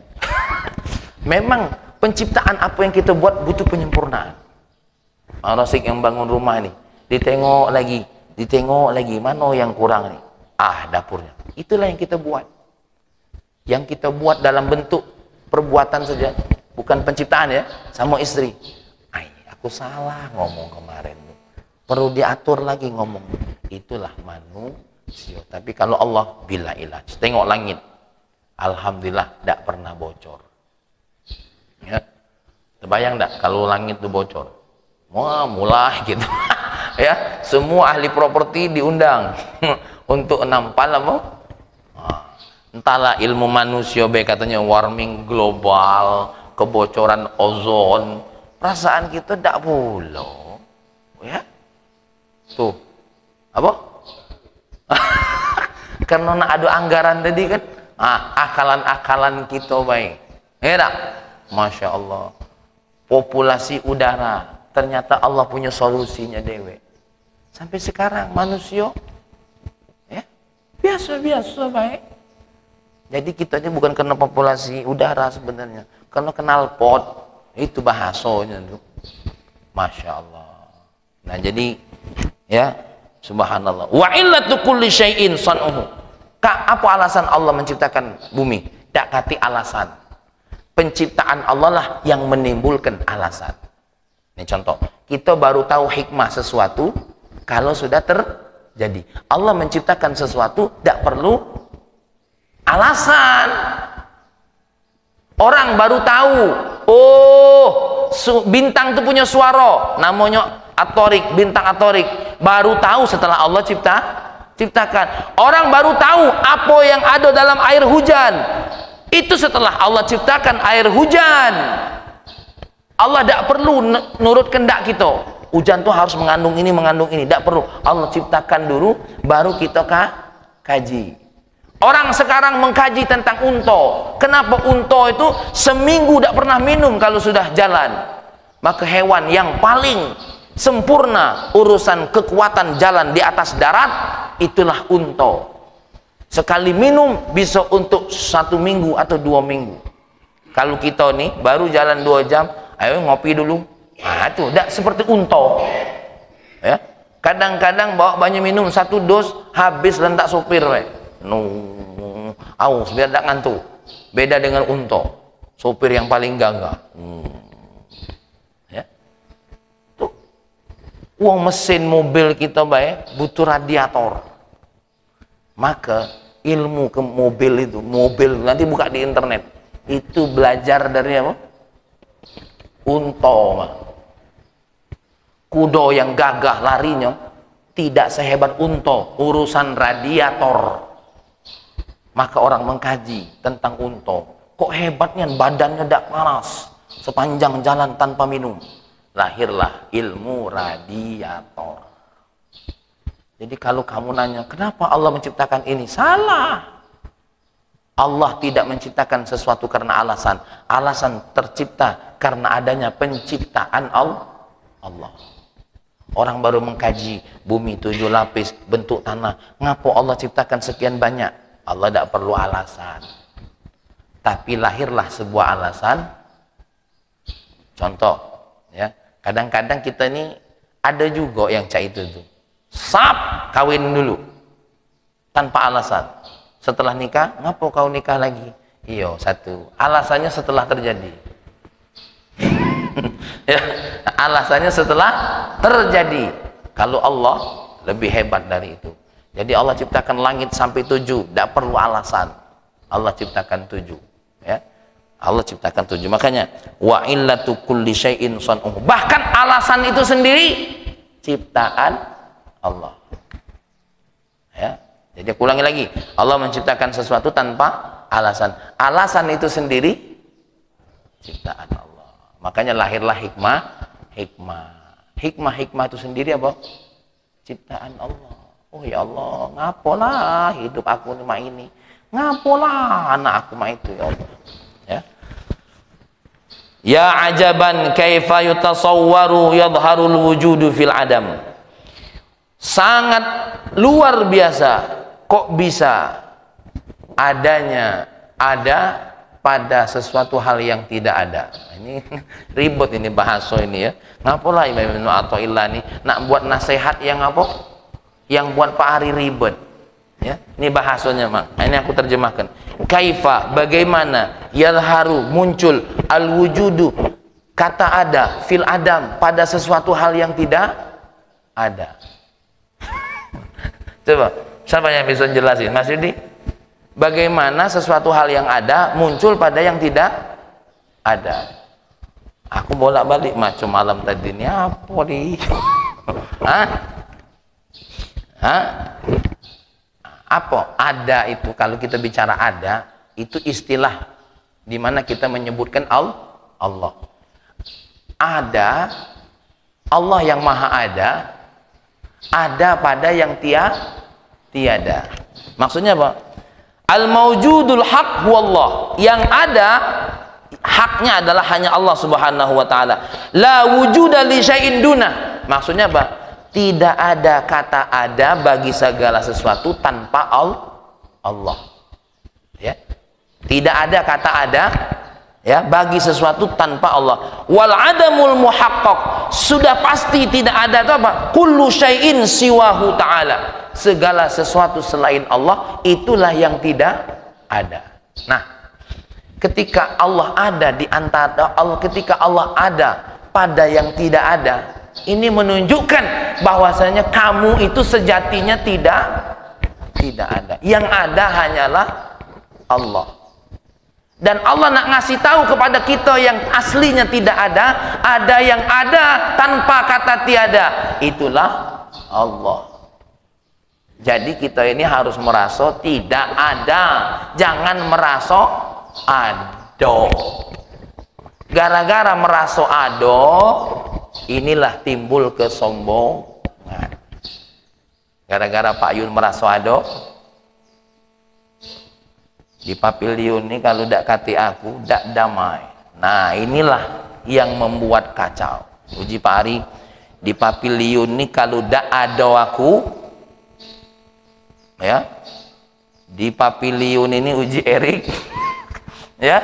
Memang penciptaan apa yang kita buat butuh penyempurnaan. Rasik yang bangun rumah ini, ditengok lagi, mana yang kurang nih? Dapurnya. Itulah yang kita buat. yang kita buat dalam bentuk perbuatan saja, bukan penciptaan ya, sama istri. Ay, aku salah ngomong kemarin, perlu diatur lagi ngomong. Itulah manusia. Tapi kalau Allah bila ilah, tengok langit, alhamdulillah tidak pernah bocor. Ya, terbayang tidak kalau langit itu bocor? Wah, mulai gitu. Ya, semua ahli properti diundang untuk nampal apa? Entahlah ilmu manusia be katanya warming global, kebocoran ozon. Perasaan kita tidak pula. Ya. Tuh. Apa? Karena nak ada anggaran tadi kan. Akalan-akalan kita baik. Ya tak? Masya Allah. Populasi udara. Ternyata Allah punya solusinya dewe. Sampai sekarang manusia ya biasa-biasa baik. Jadi kita ini bukan karena populasi udara sebenarnya, karena kenal pot itu bahasanya tuh. Masya Allah. Nah jadi ya subhanallah. Wa illatu kulli syai'in san'uhu. Apa alasan Allah menciptakan bumi? Tak kati alasan. Penciptaan Allah lah yang menimbulkan alasan. Ini contoh. Kita baru tahu hikmah sesuatu kalau sudah terjadi. Allah menciptakan sesuatu tidak perlu alasan. Orang baru tahu, oh bintang itu punya suara, namanya atorik, bintang atorik. Baru tahu setelah Allah ciptakan. Orang baru tahu apa yang ada dalam air hujan. Itu setelah Allah ciptakan air hujan. Allah tidak perlu nurut kehendak kita. Hujan tuh harus mengandung ini, tidak perlu. Allah ciptakan dulu, baru kita kaji. Orang sekarang mengkaji tentang unta. Kenapa unta itu seminggu tidak pernah minum kalau sudah jalan? Maka hewan yang paling sempurna urusan kekuatan jalan di atas darat itulah unta. Sekali minum bisa untuk 1 minggu atau 2 minggu. Kalau kita nih baru jalan 2 jam, ayo ngopi dulu. Nah itu tidak seperti unta. Ya, kadang-kadang bawa banyak minum 1 dos habis lentak sopir. Aus biar tidak ngantuk. Beda dengan unta, sopir yang paling gagah. Ya, tuh uang mesin mobil kita baik butuh radiator. Maka ilmu ke mobil itu, mobil nanti buka di internet, itu belajar dari apa? Unta. Kuda yang gagah larinya tidak sehebat unta, urusan radiator. Maka orang mengkaji tentang unta, kok hebatnya badannya tidak panas sepanjang jalan tanpa minum. Lahirlah ilmu radiator. Jadi kalau kamu nanya kenapa Allah menciptakan ini, salah. Allah tidak menciptakan sesuatu karena alasan. Alasan tercipta karena adanya penciptaan Allah. Orang baru mengkaji bumi 7 lapis, bentuk tanah. Ngapa Allah ciptakan sekian banyak? Allah tidak perlu alasan. Tapi lahirlah sebuah alasan. Contoh, ya, kadang-kadang kita ini ada juga yang cak itu tuh. Sap, kawin dulu tanpa alasan. Setelah nikah, ngapa kau nikah lagi? Iyo, 1. Alasannya setelah terjadi. Ya, alasannya setelah terjadi. Kalau Allah lebih hebat dari itu. Jadi Allah ciptakan langit sampai 7, tidak perlu alasan. Allah ciptakan 7. Ya, Allah ciptakan 7. Makanya wa illatu kulli syai'in san'uhu. Bahkan alasan itu sendiri ciptaan Allah. Ya, jadi aku ulangi lagi. Allah menciptakan sesuatu tanpa alasan. Alasan itu sendiri ciptaan Allah. Makanya lahirlah hikmah. Hikmah itu sendiri apa? Ciptaan Allah. Oh ya Allah, ngapolah hidup aku ini. Ngapolah anak aku itu ya Allah. Ya. Ya ajaban kaifa yutasawwaru yadhharul wujudu fil adam. Sangat luar biasa kok bisa ada pada sesuatu hal yang tidak ada. Ini ribet ini bahasa ini ya. Ngapalah Imam Ibnu Athaillah ini nak buat nasihat yang apa? Yang buat Pak Ari ribet. Ya, ini bahasanya, Mang. Ini aku terjemahkan. Kaifa, bagaimana, yadharu, muncul, al-wujudu, kata ada, fil adam, pada sesuatu hal yang tidak ada. Coba, siapa yang bisa jelasin? Mas Yudi? Bagaimana sesuatu hal yang ada muncul pada yang tidak ada? Aku bolak-balik macam malam tadi ini apa nih? Hah? Hah? Apa? Ada itu, kalau kita bicara ada, itu istilah di mana kita menyebutkan Allah. Ada, Allah yang maha ada pada yang tiada. Maksudnya apa? Al-mawjudul haq huwallah. Yang ada, haknya adalah hanya Allah subhanahu wa ta'ala. La wujuda li syai'in dunah. Maksudnya apa? Tidak ada kata ada bagi segala sesuatu tanpa Allah. Ya. Tidak ada kata ada ya bagi sesuatu tanpa Allah. Wal adamul muhaqqaq, sudah pasti tidak ada itu apa? Kullu syai'in siwahu ta'ala. Segala sesuatu selain Allah itulah yang tidak ada. Nah, ketika Allah ada di antara Allah, ketika Allah ada pada yang tidak ada, ini menunjukkan bahwasanya kamu itu sejatinya tidak ada. Yang ada hanyalah Allah. Dan Allah nak ngasih tahu kepada kita yang aslinya tidak ada yang ada tanpa kata tiada. Itulah Allah. Jadi kita ini harus merasa tidak ada. Jangan merasa ada. Gara-gara merasa ada, inilah timbul kesombongan. Gara-gara Pak Yun merasa ada, di pavilion ini kalau dak kati aku dak damai. Nah, inilah yang membuat kacau. Uji Pak Ari, di pavilion ini kalau dak ada aku, ya, di pavilion ini Uji Erik, ya,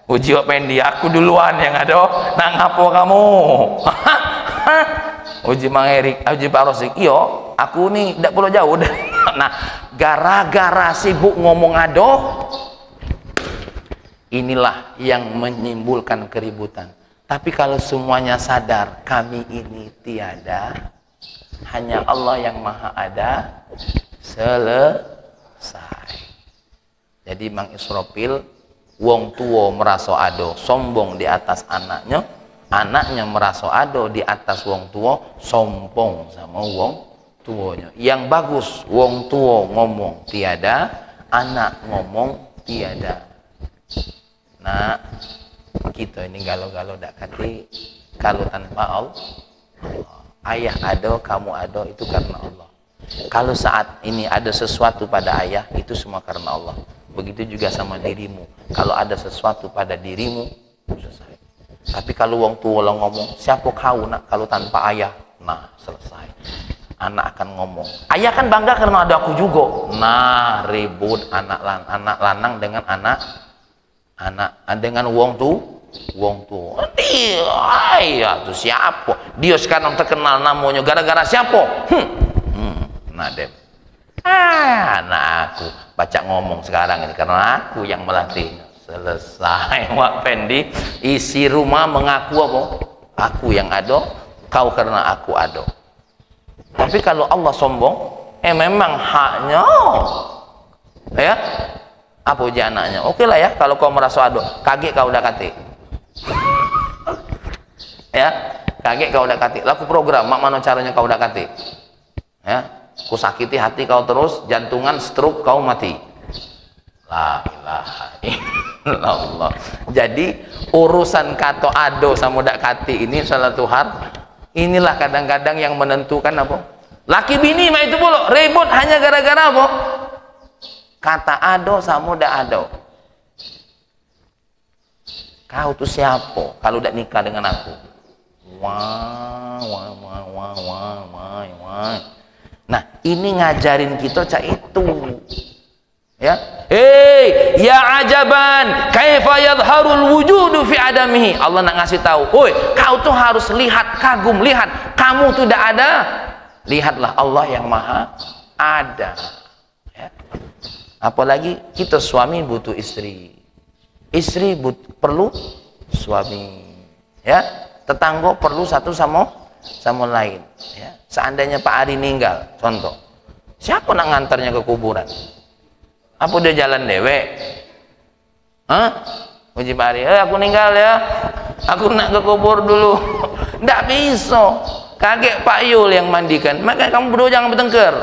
Uji Opendi, aku duluan yang ada. Nah, ngapo kamu? Uji Mang Erik, Uji Pak Rosik, iyo, aku nih tidak perlu jauh. Nah, gara-gara sibuk ngomong ado, inilah yang menimbulkan keributan. Tapi kalau semuanya sadar kami ini tiada, hanya Allah yang maha ada, selesai. Jadi Mang Israfil, wong tua merasa ado, sombong di atas anaknya, anaknya merasa ado di atas wong tua, sombong sama wong tuanya. Yang bagus wong tua ngomong tiada, anak ngomong tiada. Nah, kita ini galau-galau dak kati kalau tanpa Allah. Ayah ada, kamu ada, itu karena Allah. Kalau saat ini ada sesuatu pada ayah, itu semua karena Allah. Begitu juga sama dirimu. Kalau ada sesuatu pada dirimu, selesai. Tapi kalau wong tua lo ngomong, siapa kau nak kalau tanpa ayah? Nah, selesai. Anak akan ngomong, ayah kan bangga karena ada aku juga. Nah, ribut anak lanang dengan anak dengan wong tuh. Ayah tuh siapa? Dia sekarang terkenal namanya gara-gara siapa? Nah, Dem. Anak aku baca ngomong sekarang ini karena aku yang melatihnya. Selesai, Wak Fendi. Isi rumah mengaku apa? Aku yang ada, kau karena aku ada. Tapi kalau Allah sombong, memang haknya, ya, apa uji anaknya? Oke lah ya, kalau kau merasa ada, kaget kau udah kati, ya, kaget kau udah kati. Laku program, mak mana caranya kau udah kati, ya, ku sakiti hati kau terus, jantungan, stroke kau mati. La ilaha illallah. Jadi urusan kato ado sama dak kati ini salah Tuhan. Inilah kadang-kadang yang menentukan apa? Laki bini mah itu pula ribut hanya gara-gara apa? Kata ado sama dak ado. Kau tuh siapa kalau udah nikah dengan aku? Wah. Nah, ini ngajarin kita cak itu. Ya, ya ajaban kaifa yadharul wujudu fi adamihi. Allah nak ngasih tahu, oi, kau tuh harus lihat, kagum, lihat, kamu tuh tidak ada. Lihatlah Allah yang maha ada. Ya. Apalagi kita suami butuh istri, istri perlu suami, ya. Tetangga perlu satu sama lain, ya. Seandainya Pak Ari meninggal, contoh, siapa nak ngantarnya ke kuburan? Apa dia jalan dewek? Hah? Uji Pak Ari, aku meninggal ya, aku nak ke kubur dulu. Nggak bisa, kakek Pak Yul yang mandikan. Makanya kamu berdua jangan bertengkar,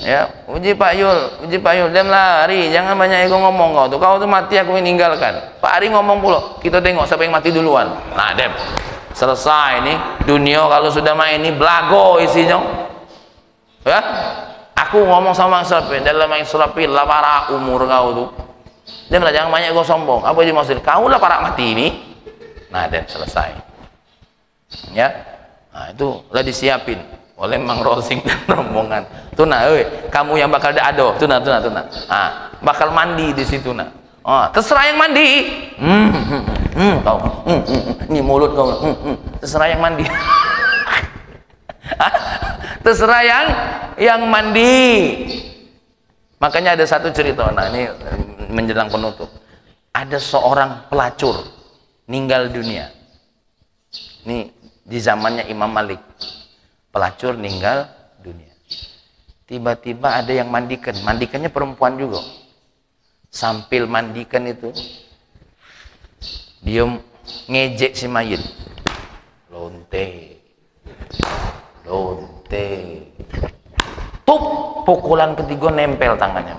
ya. Uji Pak Yul, dia lari, jangan banyak ego ngomong kau tuh mati aku meninggalkan. Pak Ari ngomong pula, kita tengok siapa yang mati duluan. Nah, Dem, selesai nih dunia kalau sudah main ini belago isinya, ya. Aku ngomong sama Israfil, dalam Israfil lah para umur kau tuh. Dia bilang jangan banyak ego sombong. Apa aja maksud? Kau lah para mati ini. Nah, Dem, selesai, ya. Nah, itu lah disiapin oleh Mang Rosing dan rombongan. Tuna, kamu yang bakal ada, tuna. Ah, bakal mandi di situ, nah. Oh, terserah yang mandi. Kau, ini mulut kau. Terserah yang mandi. Terserah yang mandi. Makanya ada satu cerita, nah ini menjelang penutup. Ada seorang pelacur meninggal dunia. Ini di zamannya Imam Malik. Pelacur meninggal dunia. Tiba-tiba ada yang mandikannya perempuan juga. Sambil mandikan itu, dia ngejek si mayit. Lonte. Tup, pukulan ketiga nempel tangannya.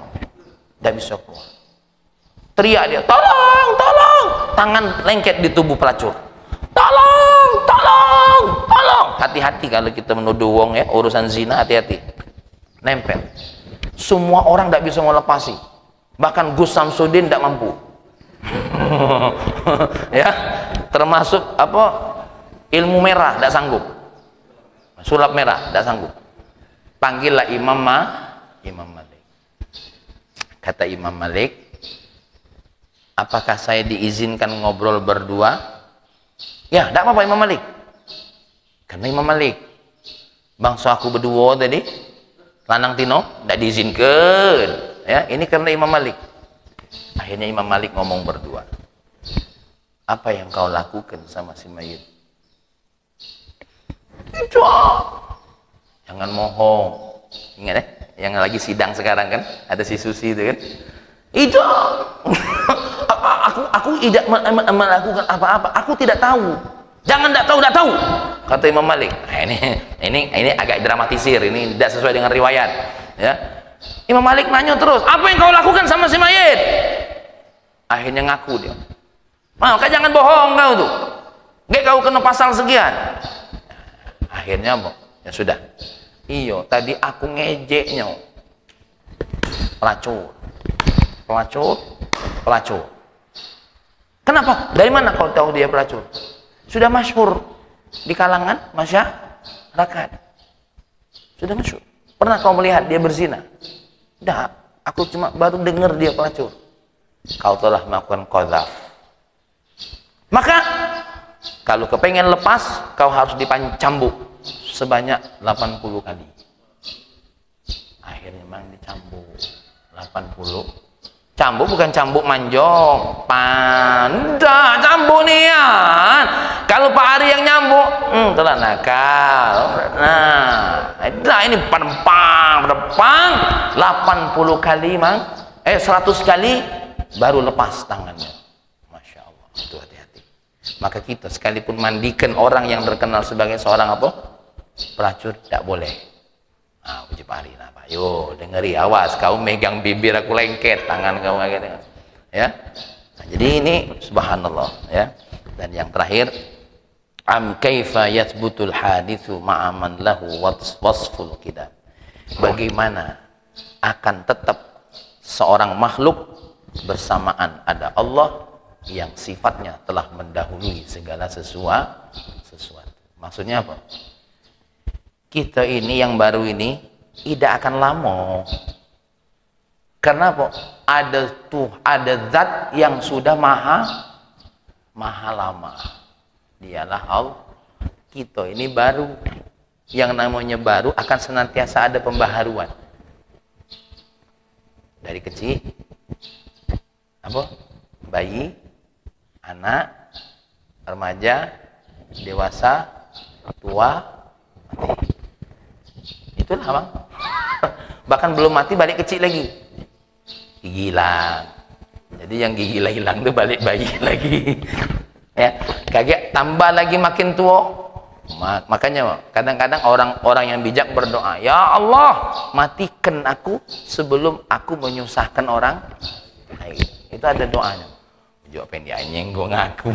Tidak bisa keluar. Teriak dia, tolong. Tangan lengket di tubuh pelacur. Tolong. Hati-hati kalau kita menuduh wong, ya, urusan zina, hati-hati. Nempel. Semua orang tidak bisa melepasi. Bahkan Gus Samsudin tidak mampu. Ya, termasuk ilmu merah tidak sanggup. Sulap merah tidak sanggup. Panggillah Imam Malik. Kata Imam Malik, apakah saya diizinkan ngobrol berdua? Ya, tidak apa-apa Imam Malik. Karena Imam Malik, bangsa aku berdua tadi, lanang tino, tidak diizinkan. Ya, ini karena Imam Malik. Akhirnya Imam Malik ngomong berdua. Apa yang kau lakukan sama si mayit? Jangan mohong. Ingat ya, yang lagi sidang sekarang kan, ada si Susi itu kan. Aku tidak melakukan apa-apa. Aku tidak tahu. Jangan tidak tahu. Kata Imam Malik. Nah, ini agak dramatisir. Ini tidak sesuai dengan riwayat. Ya. Imam Malik nanya terus, apa yang kau lakukan sama si mayit? Akhirnya ngaku dia. Maka jangan bohong kau tuh. Nggak kau kena pasal sekian. Akhirnya ya sudah. Iyo, tadi aku ngejeknya. Pelacur. Kenapa? Dari mana kau tahu dia pelacur? Sudah masyhur di kalangan masyarakat. Sudah masyhur. Pernah kau melihat dia berzina? Tidak. Aku cuma baru dengar dia pelacur. Kau telah melakukan qadzaf. Maka kalau kepengen lepas, kau harus dicambuk sebanyak 80 kali. Akhirnya memang dicambuk 80. Cambuk bukan cambuk manjong, panda cambuk nian. Kalau Pak Ari yang nyambuk, telah nakal. Nah, ini pedepang 80 kali mang, 100 kali baru lepas tangannya. Masya Allah, itu hati-hati. Maka kita sekalipun mandikan orang yang terkenal sebagai seorang pelacur, tidak boleh. Nah, uji Pak Ari, Pak. Yo, dengeri, awas, kau megang bibir aku lengket, tangan kau kayak gitu. Ya. Nah, jadi ini subhanallah, ya. Dan yang terakhir, kaifa yathbutul hadithu ma'aman lahu wasful kidam. Bagaimana akan tetap seorang makhluk bersamaan ada Allah yang sifatnya telah mendahului segala sesuatu. Maksudnya apa? Kita ini yang baru ini tidak akan lama. Karena apa? Ada zat yang sudah maha lama. Dialah Allah. Kita ini baru. Yang namanya baru akan senantiasa ada pembaharuan. Dari kecil, apa? Bayi, anak, remaja, dewasa, tua, mati. Itulah bang. Bahkan belum mati balik kecil lagi. Gigi hilang. Jadi yang gigi hilang itu balik bayi lagi. Ya, kaget tambah lagi makin tua. Makanya kadang-kadang orang-orang yang bijak berdoa, ya Allah matikan aku sebelum aku menyusahkan orang. Nah, itu ada doanya. Jawab dia nyenggong aku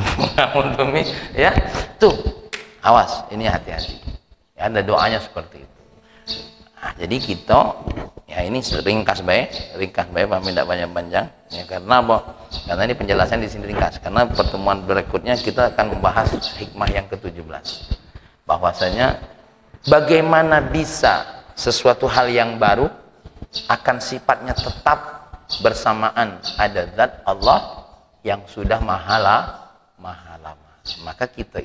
untuk ya tuh awas ini hati-hati. Ya, ada doanya seperti itu. Nah, jadi kita ya ini ringkas baik Pak, tidak panjang-panjang ya, karena apa? Karena ini penjelasan di sini ringkas. Karena pertemuan berikutnya kita akan membahas hikmah yang ke-17. Bahwasanya bagaimana bisa sesuatu hal yang baru akan sifatnya tetap bersamaan ada zat Allah yang sudah maha lama. Maka kita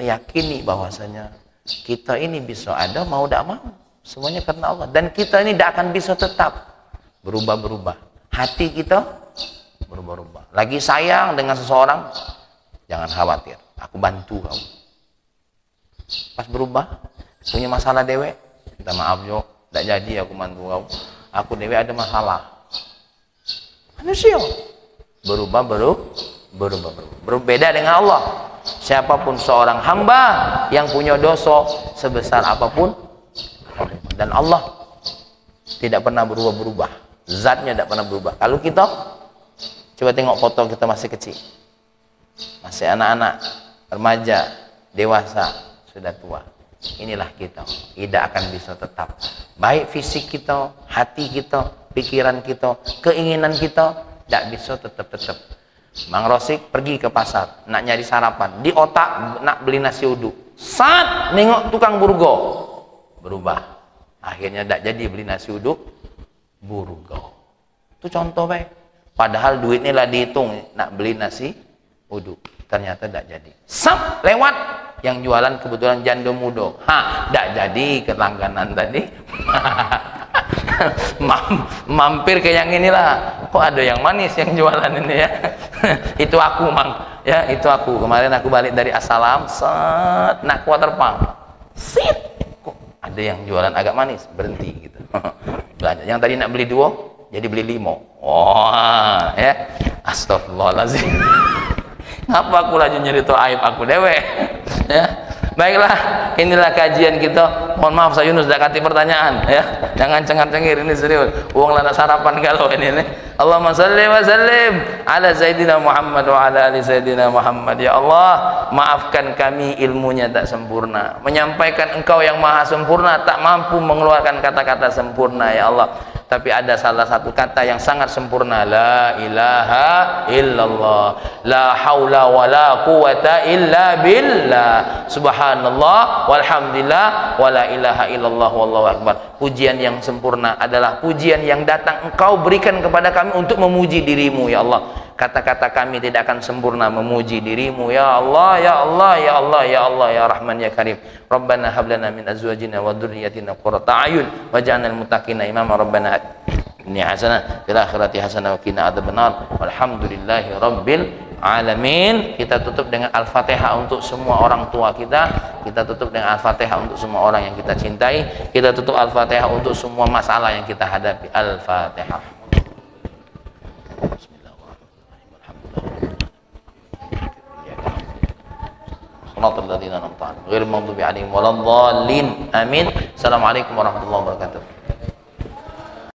yakini bahwasanya kita ini bisa ada mau tidak mau semuanya karena Allah, dan kita ini tidak akan bisa tetap berubah-berubah. Hati kita berubah-ubah. Lagi sayang dengan seseorang, jangan khawatir, aku bantu kamu. Pas berubah, punya masalah dewe, minta maaf yo, tidak jadi aku bantu kamu. Aku dewe ada masalah. Manusia berubah. Berbeda dengan Allah. Siapapun seorang hamba yang punya dosa sebesar apapun, dan Allah tidak pernah berubah-berubah. Zatnya tidak pernah berubah. Kalau kita coba tengok foto kita masih kecil, masih anak-anak, remaja, dewasa, sudah tua, inilah kita. Tidak akan bisa tetap. Baik fisik kita, hati kita, pikiran kita, keinginan kita, tidak bisa tetap. Mang Rosik pergi ke pasar nak nyari sarapan, di otak nak beli nasi uduk, saat nengok tukang burgo berubah, akhirnya tidak jadi beli nasi uduk burgo. Itu contoh baik. Padahal duitnya lah dihitung nak beli nasi uduk, ternyata tidak jadi. Lewat yang jualan kebetulan jando mudo, tidak jadi kelangganan tadi. Mampir ke yang inilah, kok ada yang manis yang jualan ini ya. Itu aku mang ya, itu aku kemarin aku balik dari Assalam, set nak waterpark, sit kok ada yang jualan agak manis, berhenti gitu. Belanja yang tadi nak beli 2 jadi beli 5. Wah ya, astagfirullahaladzim. Ngapa aku lagi nyerita aib aku dewe ya. Baiklah, inilah kajian kita. Mohon maaf saya Yunus tidak kasih pertanyaan ya. Jangan cengar-cengir, ini serius. Uang lana sarapan kalau ini. Allahumma salli wa sallim ala Sayyidina Muhammad wa ala ali Sayyidina Muhammad. Ya Allah, maafkan kami ilmunya tak sempurna. Menyampaikan Engkau yang maha sempurna tak mampu mengeluarkan kata-kata sempurna ya Allah. Tapi ada salah satu kata yang sangat sempurna, la ilaha illallah, la haula wa la quwata illa billah, subhanallah walhamdulillah wa la ilaha illallah wallahu akbar. Pujian yang sempurna adalah pujian yang datang Engkau berikan kepada kami untuk memuji dirimu ya Allah. Kata-kata kami tidak akan sempurna memuji dirimu ya Allah, ya Allah, ya Allah, ya Allah, ya Rahman, ya Karim. Rabbana hablana min azwajina wa dhurriyyatina qurrata a'yun waj'alnal muttaqina imama. Rabbana ini hasanah fil akhirati hasanah wa qina adzabannar. Walhamdulillahi rabbil alamin. Kita tutup dengan Al-Fatihah untuk semua orang tua kita. Kita tutup dengan Al-Fatihah untuk semua orang yang kita cintai. Kita tutup Al-Fatihah untuk semua masalah yang kita hadapi. Al-Fatihah. Assalamualaikum warahmatullahi wabarakatuh.